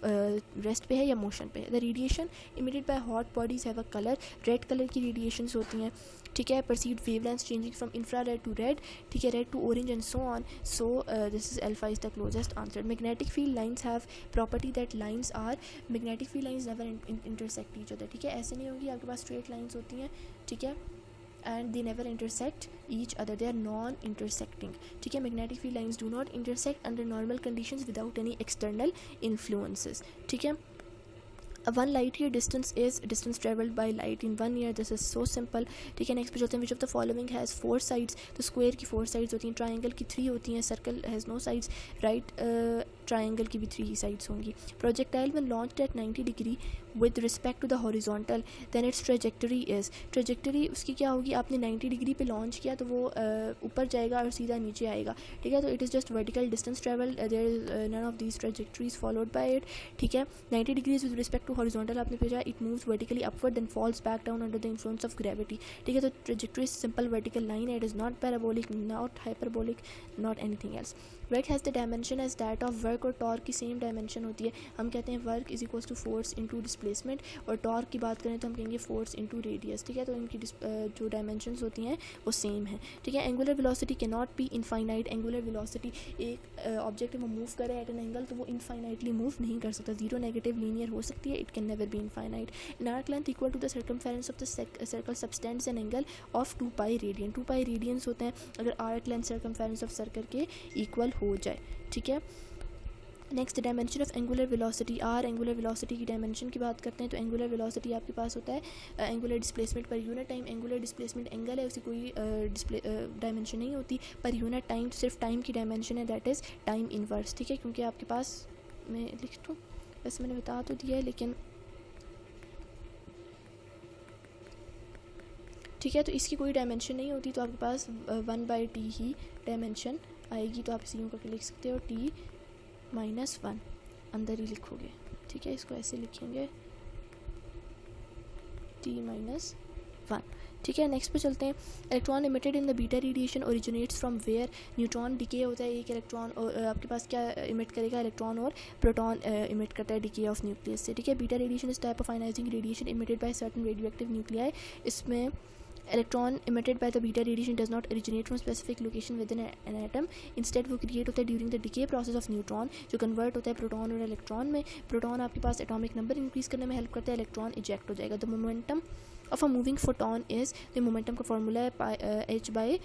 रेस्ट पे है या मोशन पे है। The radiation emitted by hot bodies have a colour, red colour की रेडिएशंस होती हैं, ठीक है, perceived wavelengths changing from infrared to red, ठीक है, red to orange and so on, so this is alpha is the closest answer. Magnetic field lines have property that lines are, magnetic field lines never intersect each other, ठीक है, ऐसे नहीं होगी, आपके पास स्ट्रेट लाइंस होती हैं, ठीक है, and they never intersect each other, they are non-intersecting, ठीक है। magnetic field lines do not intersect under normal conditions without any external influences, ठीक है। A 1 light year distance is distance traveled by light in 1 year, this is so simple, ठीक है। नेक्स्ट पे चलते हैं, which of the following has 4 sides, तो स्क्वायर की 4 sides होती हैं, ट्राइंगल की 3 होती हैं, circle has no sides, right triangle की भी 3 sides होंगी। Projectile when launched at 90 degree with respect to the horizontal then its trajectory is, trajectory उसकी क्या होगी, आपने 90 डिग्री पे लॉन्च किया तो वो ऊपर जाएगा और सीधा नीचे आएगा, ठीक है, तो it is just vertical distance travel, there is none of these trajectories followed by it, ठीक है। 90 degrees with respect to horizontal आपने भेजा, it moves vertically upward then falls back down under the influence of gravity, ठीक है, तो ट्रेजेक्टरी सिंपल वर्टिकल लाइन है, it is not parabolic, not hyperbolic, not anything else. Work has the dimension as that of work, और टॉर्क की सेम डायमेंशन होती है, हम कहते हैं work is equals to force into displacement, और टॉर्क की बात करें तो हम कहेंगे फोर्स इनटू रेडियस, ठीक है, तो इनकी जो डायमेंशंस होती हैं वो सेम है, ठीक है। Angular velocity can not be infinite, angular velocity एक ऑब्जेक्ट वो मूव करे एट एन एंगल तो वो इनफाइनाइटली मूव नहीं कर सकता, जीरो नेगेटिव लीनियर हो सकती है, it can never be infinite. An arc length equal to the circumference of the circle subtends an angle of 2 pi radian, 2 pi radians होते हैं अगर arc length circumference of circle के इक्वल हो जाए, ठीक है। Next dimension of angular velocity are, angular velocity की डायमेंशन की बात करते हैं तो एंगुलर वेलोसिटी आपके पास होता है एंगुलर डिस्प्लेसमेंट पर unit time, angular displacement angle है, उसकी कोई डायमेंशन नहीं होती, पर यूनिट टाइम सिर्फ टाइम की डायमेंशन है, दैट इज़ टाइम इनवर्स, ठीक है, क्योंकि आपके पास मैं लिख दूँ, वैसे मैंने बता तो दिया है लेकिन ठीक है, तो इसकी कोई डायमेंशन नहीं होती, तो आपके पास 1/t ही डायमेंशन आएगी, तो आप इसे यूँ करके लिख सकते हो t -1 अंदर ही लिखोगे, ठीक है, इसको ऐसे लिखेंगे t -1, ठीक है। नेक्स्ट पे चलते हैं, electron emitted in the beta radiation originates from where, neutron decay होता है, एक इलेक्ट्रॉन और आपके पास क्या इमिट करेगा, इलेक्ट्रॉन और प्रोटॉन इमिट करता है डिके ऑफ न्यूक्लियस से, ठीक है। Beta radiation is type of ionising radiation emitted by certain radioactive nuclei, इसमें electron emitted by the beta radiation does not originate from specific location within an atom, instead वो create होता है during the decay process of neutron, जो convert होता है प्रोटॉन और इलेक्ट्रॉन में। प्रोटॉन आपके पास एटॉमिक नंबर इंक्रीज करने में हेल्प करता है, इलेक्ट्रॉन इजेक्ट हो जाएगा। The momentum of a moving photon is, the momentum का फॉर्मूला है h/λ,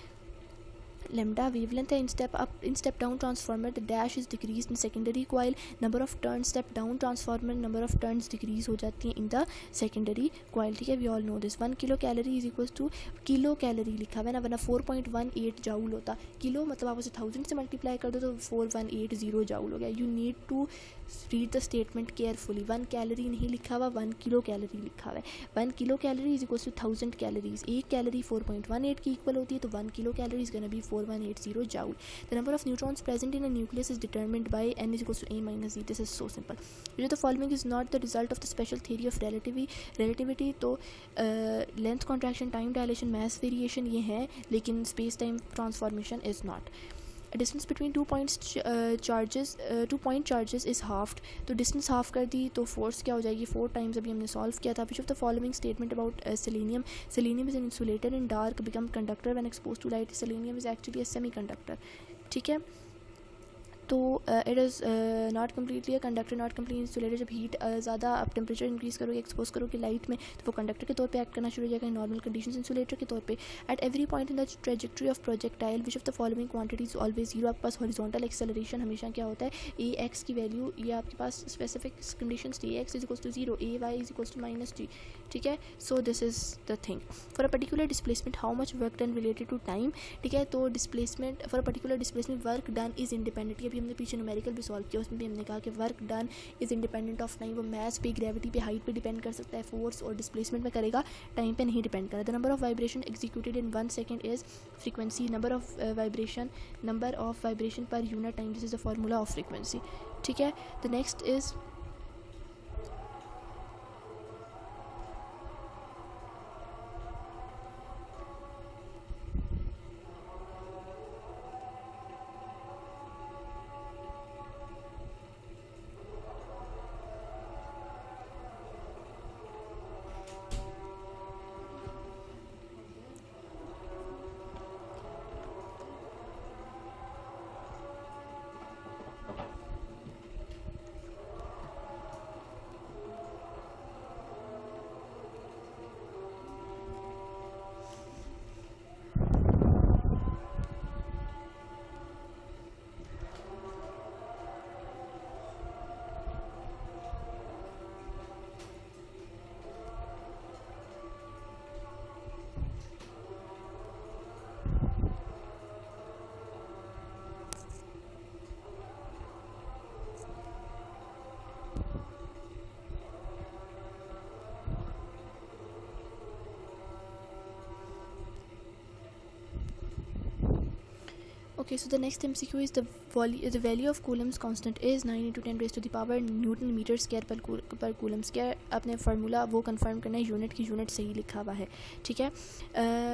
wavelength है। in step down transformer the dash is decreased in secondary coil, number of turns step down transformer, number of turns decrease हो जाती हैं in the secondary coil, ठीक है, we all know this। 1 kilo calorie is equals to, kilo calorie लिखा हुआ है ना, वरना 4.18 जाउल होता, किलो मतलब आप उसे 1000 से मल्टीप्लाई कर दो तो 4180 जाउल हो गया। You need to read the statement carefully, 1 calorie नहीं लिखा हुआ, 1 किलो कैलोरी लिखा हुआ है। 1 kilo calorie is equals to 1000 calories, एक कैलोरी 4.18 की इक्वल होती है, तो 1 kilo calorie is gonna be 4180 joule। The number of neutrons present in a nucleus is determined by n is equals to a minus e, this is so simple। The following is not the result of the special theory of relativity, तो length contraction, time dilation, mass variation ये है, लेकिन space time transformation is not। Distance between 2 point charges is halved, तो डिस्टेंस हाफ कर दी तो फोर्स क्या हो जाएगी, 4 टाइम्स अभी हमने सॉल्व किया था। Which of the following statement about selenium, selenium is an insulator in dark become conductor when exposed to light, selenium is actually a semiconductor, ठीक है। तो it is not completely a conductor, not completely insulator. जब हीट ज़्यादा आप टेम्परेचर इंक्रीज़ करोगे, एक्सपोज करोगे लाइट में, तो वो कंडक्टर के तौर पे एक्ट करना शुरू हो जाएगा। नॉर्मल कंडीशंस इंसुलेटर के तौर पे। At every point in the trajectory of projectile which of the following quantities always zero. आपके पास हॉरिजॉन्टल एक्सेलरेशन हमेशा क्या होता है, ए एक्स की वैल्यू, ये आपके पास specific conditions A X is equals to zero, A Y is equals to minus T, ठीक है। So this is the thing. For a particular displacement how much work done related to time, ठीक है। तो displacement for a particular displacement work done is independent. अभी हमने पीछे न्यूमेरिकल भी सॉल्व किया, उसमें भी हमने कहा कि work done is independent of time. वो मैथ पे, ग्रेविटी पे, हाइट पे डिपेंड कर सकता है, फोर्स और डिस्प्लेसमेंट में करेगा, टाइम पे नहीं डिपेंड करेगा। The number of vibration executed in 1 second is frequency, number of vibration पर unit time, this is the formula of frequency, ठीक है। The next is Okay, so the next MCQ is the value of Coulomb's constant is 9 into 10 raised to the power Newton meter square per Coulomb square। आपने फार्मूला वो कंफर्म करना है, यूनिट की यूनिट सही लिखा हुआ है, ठीक है।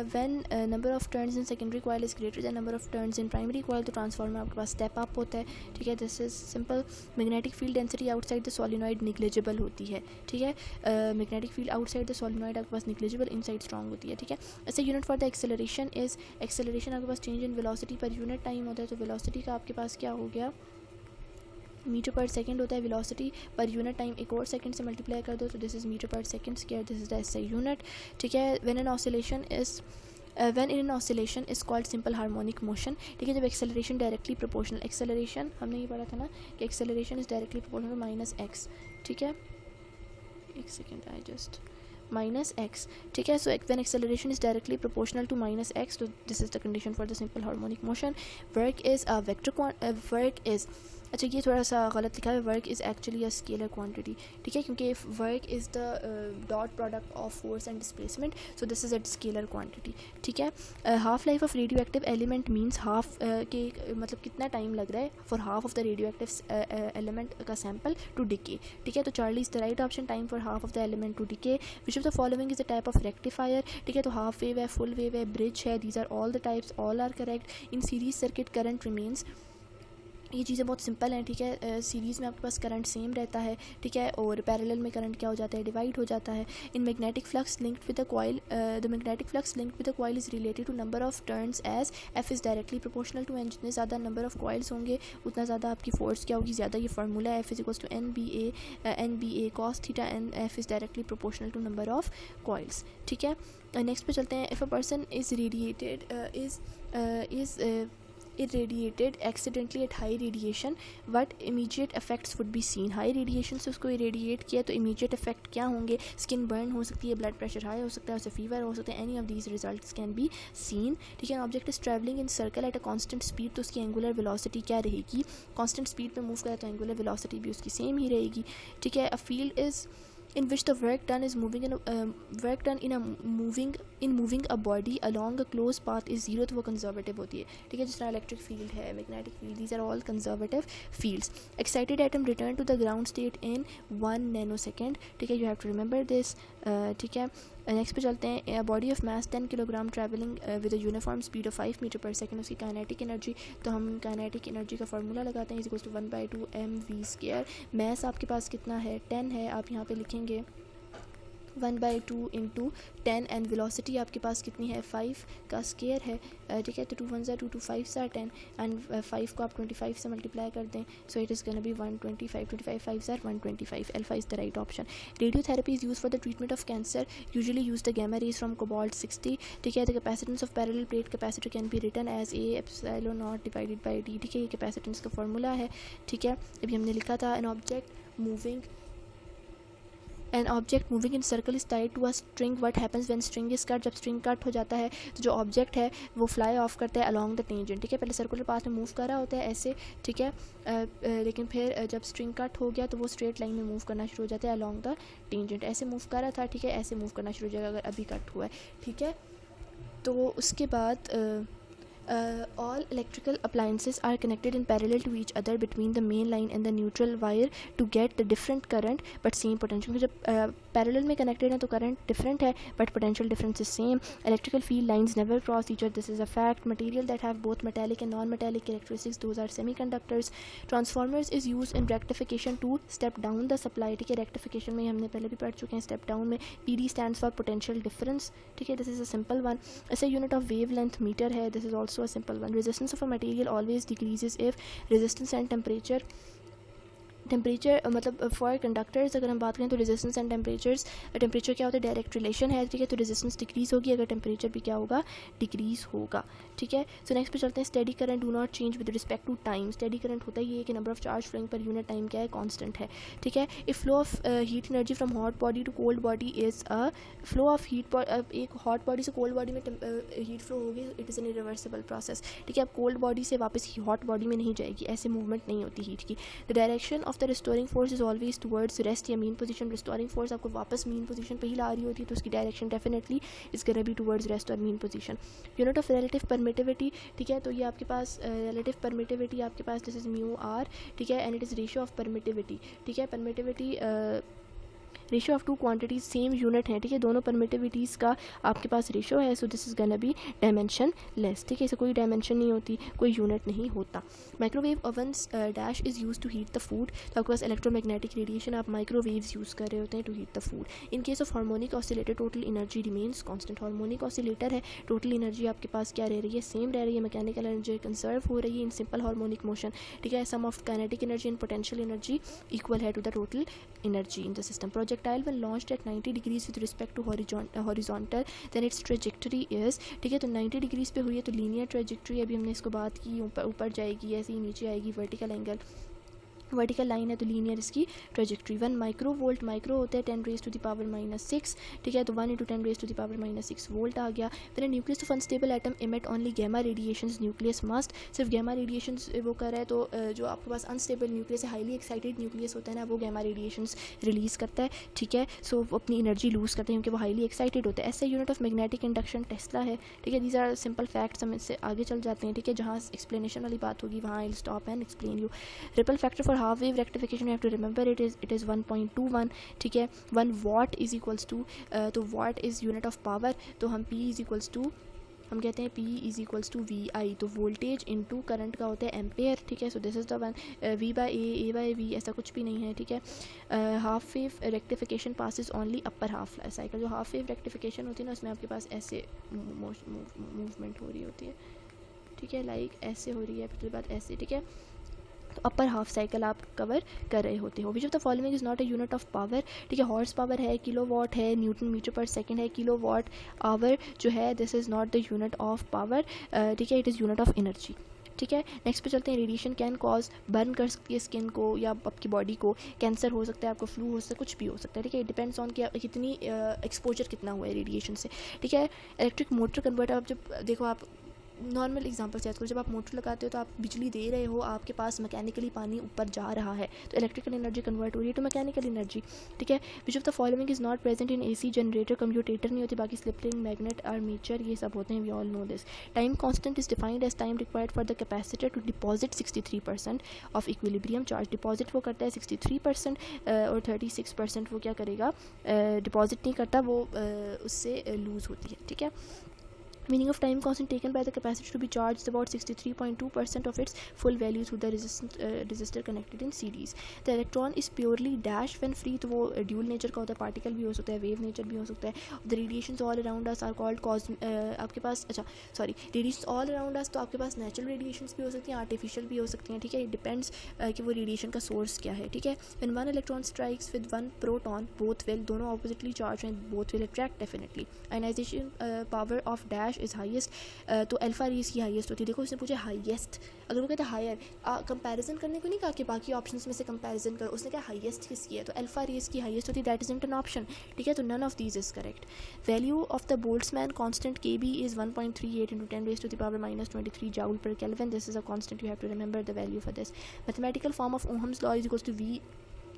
When number of turns in secondary coil is greater than number of turns in primary coil, तो ट्रांसफार्मर आपके पास स्टेप अप होता है, ठीक है। This is simple. Magnetic field density outside the solenoid negligible होती है, ठीक है। Magnetic field outside the solenoid आपके पास निग्लेजिबल, इनसाइड स्ट्रॉन्ग होती है, ठीक है। SI unit for the acceleration is, acceleration आपके पास change in velocity per unit time होता है, तो वेलोसिटी का आपके पास क्या हो गया, मीटर पर सेकंड होता है। वेलोसिटी पर यूनिट टाइम एक और सेकंड से मल्टीप्लाई कर दो, तो this is metre per second square, this is the SI unit, ठीक है। When in an oscillation is called simple harmonic motion, ठीक है। जब एक्सेलरेशन डायरेक्टली प्रोपोर्शनल, एक्सेलरेशन हमने ये पढ़ा था ना कि acceleration is directly proportional to minus x, ठीक है। एक second, I just minus x, ठीक है। सो when acceleration is directly proportional to minus x, so this is the condition for the simple harmonic motion। work is a vector work is, अच्छा ये थोड़ा सा गलत लिखा है, work is actually a scalar quantity, ठीक है, क्योंकि work is the dot product of force and displacement, so this is a scalar quantity, ठीक है। Half life of radio active element means half के मतलब कितना टाइम लग रहा है for half of the radio active element का सैम्पल टू डिके, ठीक है। तो Charlie is the right option, time for half of the element to decay. Which of the following is the type of rectifier, ठीक है। तो हाफ वेव है, फुल वेव है, ब्रिज है, these are all the types, all are correct. In series circuit current remains, ये चीज़ें बहुत सिंपल हैं, ठीक है। सीरीज़ में आपके पास करंट सेम रहता है, ठीक है, और पैरेलल में करंट क्या हो जाता है, डिवाइड हो जाता है। In magnetic flux linked with the coil, the magnetic flux linked with the coil is related to number of turns as F is directly proportional to N. जितने ज़्यादा नंबर ऑफ कॉइल्स होंगे उतना ज़्यादा आपकी फोर्स क्या होगी, ज़्यादा। ये फार्मूला है, F is equals to N B A cos theta, N F is directly proportional to number of coils, ठीक है। नेक्स्ट पे चलते हैं। If a person is radiated irradiated accidentally at high radiation, what immediate effects would be seen। High radiation से उसको इरेडिएट किया तो इमीडिएट इफेक्ट क्या होंगे, स्किन बर्न हो सकती है, ब्लड प्रेशर हाई हो सकता है, उसे फीवर हो सकता है, any of these results can be seen, ठीक है। Object is travelling in circle at a constant speed, तो उसकी एंगुलर वेलोसिटी क्या रहेगी, कांस्टेंट स्पीड पे मूव करे तो एंगुलर वेलोसिटी भी उसकी सेम ही रहेगी, ठीक है। A field is in which the work done in moving a body along a closed path is zero, तो वो कंजर्वेटिव होती है, ठीक है। जिस तरह इलेक्ट्रिक फील्ड है, magnetic field, these are all conservative fields। excited atom return to the ground state in 1 nanosecond, ठीक है, you have to remember this, ठीक है। नेक्स्ट पे चलते हैं। Body of mass 10 kilogram travelling with a uniform speed of 5 metre per second, उसकी काइनेटिक एनर्जी, तो हम काइनेटिक एनर्जी का फार्मूला लगाते हैं, is equals to 1/2 mv square. Mass आपके पास कितना है, 10 है, आप यहाँ पे लिखेंगे 1/2 इंटू 10 एंड वेलोसिटी आपके पास कितनी है 5 का स्केयर है, ठीक है। तो 2 1 2 2 5 10 एंड 5 को आप 25 से मल्टीप्लाई कर दें, so it is gonna be 125, 25 5 125, alpha is the right option. Radiotherapy is use for the treatment of cancer, usually use the gamma rays from cobalt 60, ठीक है। The capacitance of parallel plate capacitor can be written as A epsilon nought divided by D, ठीक है। ये कैपेसिटेंस का फॉर्मूला है, ठीक है। अभी हमने लिखा था an object moving in circle is tied to a string, what happens when string is cut, जब स्ट्रिंग कट हो जाता है तो जो ऑब्जेक्ट है वो फ्लाई ऑफ करता है अलॉन्ग द टेंजेंट, ठीक है। पहले सर्कुलर पाथ में मूव कर रहा होता है ऐसे, ठीक है, लेकिन फिर जब स्ट्रिंग कट हो गया तो वो स्ट्रेट लाइन में मूव करना शुरू हो जाता है अलॉन्ग द टेंजेंट, ऐसे मूव कर रहा था, ठीक है, ऐसे मूव करना शुरू हो जाएगा अगर अभी कट हुआ है, ठीक है। तो उसके बाद all electrical appliances are connected in parallel to each other between the main line and the neutral wire to get the different current but same potential। जब पैरेलल में कनेक्टेड है तो करंट डिफरेंट है but potential difference is same. Electrical field lines never cross each other, this is a fact. Material that have both metallic and non metallic characteristics, those are semiconductors. Transformers is use in rectification to step down the supply, ठीक है। रेक्टिफिकेशन में हमने पहले भी पढ़ चुके हैं स्टेप डाउन में। PD stands for potential difference, ठीक है, this is a simple one. SI unit of wave length metre है, this is also a simple one. Resistance of a material always decreases if resistance and temperature मतलब फॉर कंडक्टर्स अगर हम बात करें तो रेजिस्टेंस एंड टेम्परेचर क्या होता है, डायरेक्ट रिलेशन है, ठीक है। तो रेजिस्टेंस डिक्रीज होगी अगर टेम्परेचर भी क्या होगा, डिक्रीज होगा, ठीक है। सो नेक्स्ट पे चलते हैं। Steady current do not change with respect to time. Steady current होता है ये कि number of charge flowing per unit time क्या है, कांस्टेंट है, ठीक है। If flow of heat energy from hot body to cold body is a flow of heat, एक हॉट बॉडी से कोल्ड बॉडी में हीट फ्लो होगी, it is an irreversible process, ठीक है। अब कोल्ड बॉडी से वापस हॉट बॉडी में नहीं जाएगी, ऐसे मूवमेंट नहीं होती हीट की। The direction of the restoring force is always towards rest या मीन पोजीशन। रिस्टोरिंग फोर्स आपको वापस मीन पोजीशन पे ही ला रही होती है तो उसकी direction definitely is gonna be towards rest और mean position. Unit of relative permittivity, ठीक है, तो ये आपके पास रिलेटिव परमिटिविटी आपके पास दिस इज म्यू आर, ठीक है, and it is ratio of permittivity, ठीक है। Permittivity ratio of two quantities same unit है, ठीक है, दोनों परमिटिविटीज़ का आपके पास रेशियो है, so this is gonna B dimension less, ठीक है। इसे कोई डायमेंशन नहीं होती, कोई यूनिट नहीं होता। Microwave ovens dash is use to heat the food, तो आपके पास इलेक्ट्रोमैग्नेटिक रेडिएशन, आप माइक्रोवेव्स यूज़ कर रहे होते हैं to heat the food. In case of harmonic oscillator total energy remains constant. Harmonic oscillator है, टोटल एनर्जी आपके पास क्या रह रही है, सेम रह रही है, मैकेनिकल एनर्जी कंजर्व हो रही है इन सिंपल हार्मोनिक मोशन, ठीक है। Sum of kinetic energy and potential energy equal है to the total energy in the system. Projectile when launched at 90 degrees with respect to horizontal then its trajectory is, ठीक है, तो 90 डिग्रीज पे हुई है तो लीनियर ट्रेजेक्ट्री, अभी हमने इसको बात की, ऊपर जाएगी ऐसे ही नीचे आएगी, वर्टिकल एंगल वर्टिकल लाइन है तो लीनियर इसकी ट्रेजेक्ट्री। 1 माइक्रोवोल्ट, माइक्रो होता है 10 raised to the power -6, ठीक है, तो 1 × 10 raised to the power -6 volt आ गया। फिर nucleus of unstable atom emit only gamma radiations, nucleus must, सिर्फ गैमा रेडिएशंस वो कर रहा है, तो जो आपके पास अनस्टेबल न्यूक्लियस है, हाईली एक्साइटेड न्यूक्लियस होता है ना, वो गैमा रेडिएशंस रिलीज़ करता है, ठीक है। सो वो अपनी एनर्जी लूज़ करते हैं क्योंकि वो हाईली एक्साइटेड होता है। SI unit of magnetic induction Tesla है, ठीक है। दीज आर सिंपल फैक्ट्स, हम इससे आगे चल जाते हैं, ठीक है। जहाँ एक्सप्लेनेशन वाली बात होगी वहाँ I will stop and explain you. Ripple factor for half wave rectification you have to remember it is 1.21, ठीक है। 1 watt is equals to तो watt is unit of power, तो हम P is equals to हम कहते हैं P is equals to VI, तो वोल्टेज इनटू करंट का होता है एम्पेयर, ठीक है। So this is the one. V/A/V ऐसा कुछ भी नहीं है, ठीक है। Half wave rectification passes only upper half cycle. जो हाफ वेव रेक्टिफिकेशन होती है ना उसमें आपके पास ऐसे मूवमेंट हो रही होती है, ठीक है, लाइक ऐसे हो रही है, फिर बाद ऐसे, ठीक है, तो अपर हाफ साइकिल आप कवर कर रहे होते हो। विच of the following is not a unit of power, ठीक है। हॉर्स पावर है, किलोवाट है, न्यूटन मीटर पर सेकंड है, किलोवाट आवर जो है this is not the unit of power, ठीक है, it is unit of energy, ठीक है। नेक्स्ट पे चलते हैं। रेडिएशन कैन कॉज बर्न कर सकती है स्किन को या आपकी बॉडी को, कैंसर हो सकता है, आपको फ्लू हो सकता है, कुछ भी हो सकता है, ठीक है। इट डिपेंड्स ऑन कि कितनी एक्सपोजर कितना हुआ है रेडिएशन से, ठीक है। इलेक्ट्रिक मोटर कन्वर्टर, आप जब देखो, आप नॉर्मल एग्जांपल से याद करो, जब आप मोटर लगाते हो तो आप बिजली दे रहे हो, आपके पास मैकेनिकली पानी ऊपर जा रहा है, तो इलेक्ट्रिकल एनर्जी कन्वर्ट हो रही है टू मैकेनिकल एनर्जी, ठीक है। Which of the following is not present in AC generator, commutator नहीं होती, बाकी स्लिप रिंग, मैग्नेट, आर्मेचर ये सब होते हैं, we all know this. Time constant is defined as time required for the capacitor to deposit 63% of equilibrium charge. Deposit वो करता है 63% और 36% वो क्या करेगा, डिपॉजिट नहीं करता, वो उससे लूज़ होती है, ठीक है। Meaning of time constant taken by the capacitor to be charged is about 63.2% of its full value through the resistor connected in series. The electron is purely dash when free, तो वो ड्यूल नेचर का होता है, पार्टिकल भी हो सकता है, वेव नेचर भी हो सकता है. The radiations all around us are called आपके पास radiations all around us, तो आपके पास नेचुरल रेडिएशंस भी हो सकती हैं, आर्टिफिशियल भी हो सकती हैं, ठीक है. इट डिपेंड्स कि वो रेडिएशन का सोर्स क्या है, ठीक है. When one electron strikes with one proton, both will, दोनों ऑपोजिटली चार्ज हैं, both will attract definitely. Ionization power of dash is highest, तो अल्फा रेज की हाईएस्ट होती है. देखो उसने पूछा हाईएस्ट, अगर वो कहता है हायर, कंपैरिजन करने को नहीं कहा कि बाकी ऑप्शंस में से कंपैरिजन करो, उसने कहा हाईएस्ट किसकी है, तो अल्फा रेज की हाईएस्ट होती है. That is not an option, ठीक है. तो none of these is correct. Value of the Boltzmann constant KB is 1.38 into 10 raised to the power minus 23 joule per Kelvin. This is a constant, you have to remember the value for this. Mathematical form of Ohm's law is equals to V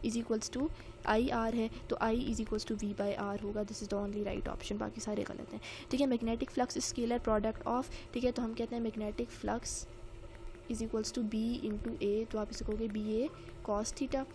is equals to I R है, तो I is equals to V by R होगा. This is the only right option, बाकी सारे गलत हैं, ठीक है. Magnetic flux scalar product of, ठीक है, तो हम कहते हैं magnetic flux is equals to B into A, तो आप इसे कहोगे बी ए कॉस थीटा.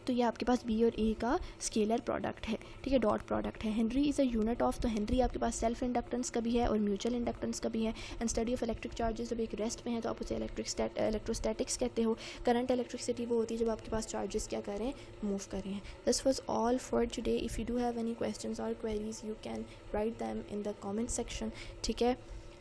तो ये आपके पास बी और ए का स्केलर प्रोडक्ट है, ठीक है, डॉट प्रोडक्ट है. Henry is a unit of, तो हेनरी आपके पास सेल्फ इंडक्टेंस का भी है और म्यूचुअल इंडक्टेंस का भी है. And study of electric charges, जब एक रेस्ट में है तो आप उसे इलेक्ट्रोस्टैटिक्स कहते हो. करंट इलेक्ट्रिसिटी वो होती है जब आपके पास चार्जेस क्या कर रहे हैं, मूव कर रहे हैं. This was all for today. If you do have any questions और queries you can write them in the comment section, ठीक है.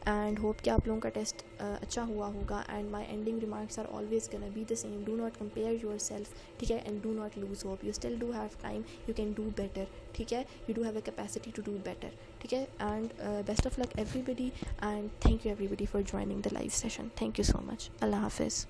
एंड होप कि आप लोगों का टेस्ट अच्छा हुआ होगा. And my ending remarks are always gonna be the same. Do not compare yourself, ठीक है, and do not lose hope. You still do have time, you can do better, ठीक है. You do have a capacity to do better, ठीक है. And best of luck everybody, and thank you everybody for joining the live session. Thank you so much. अल्लाह हाफिज़.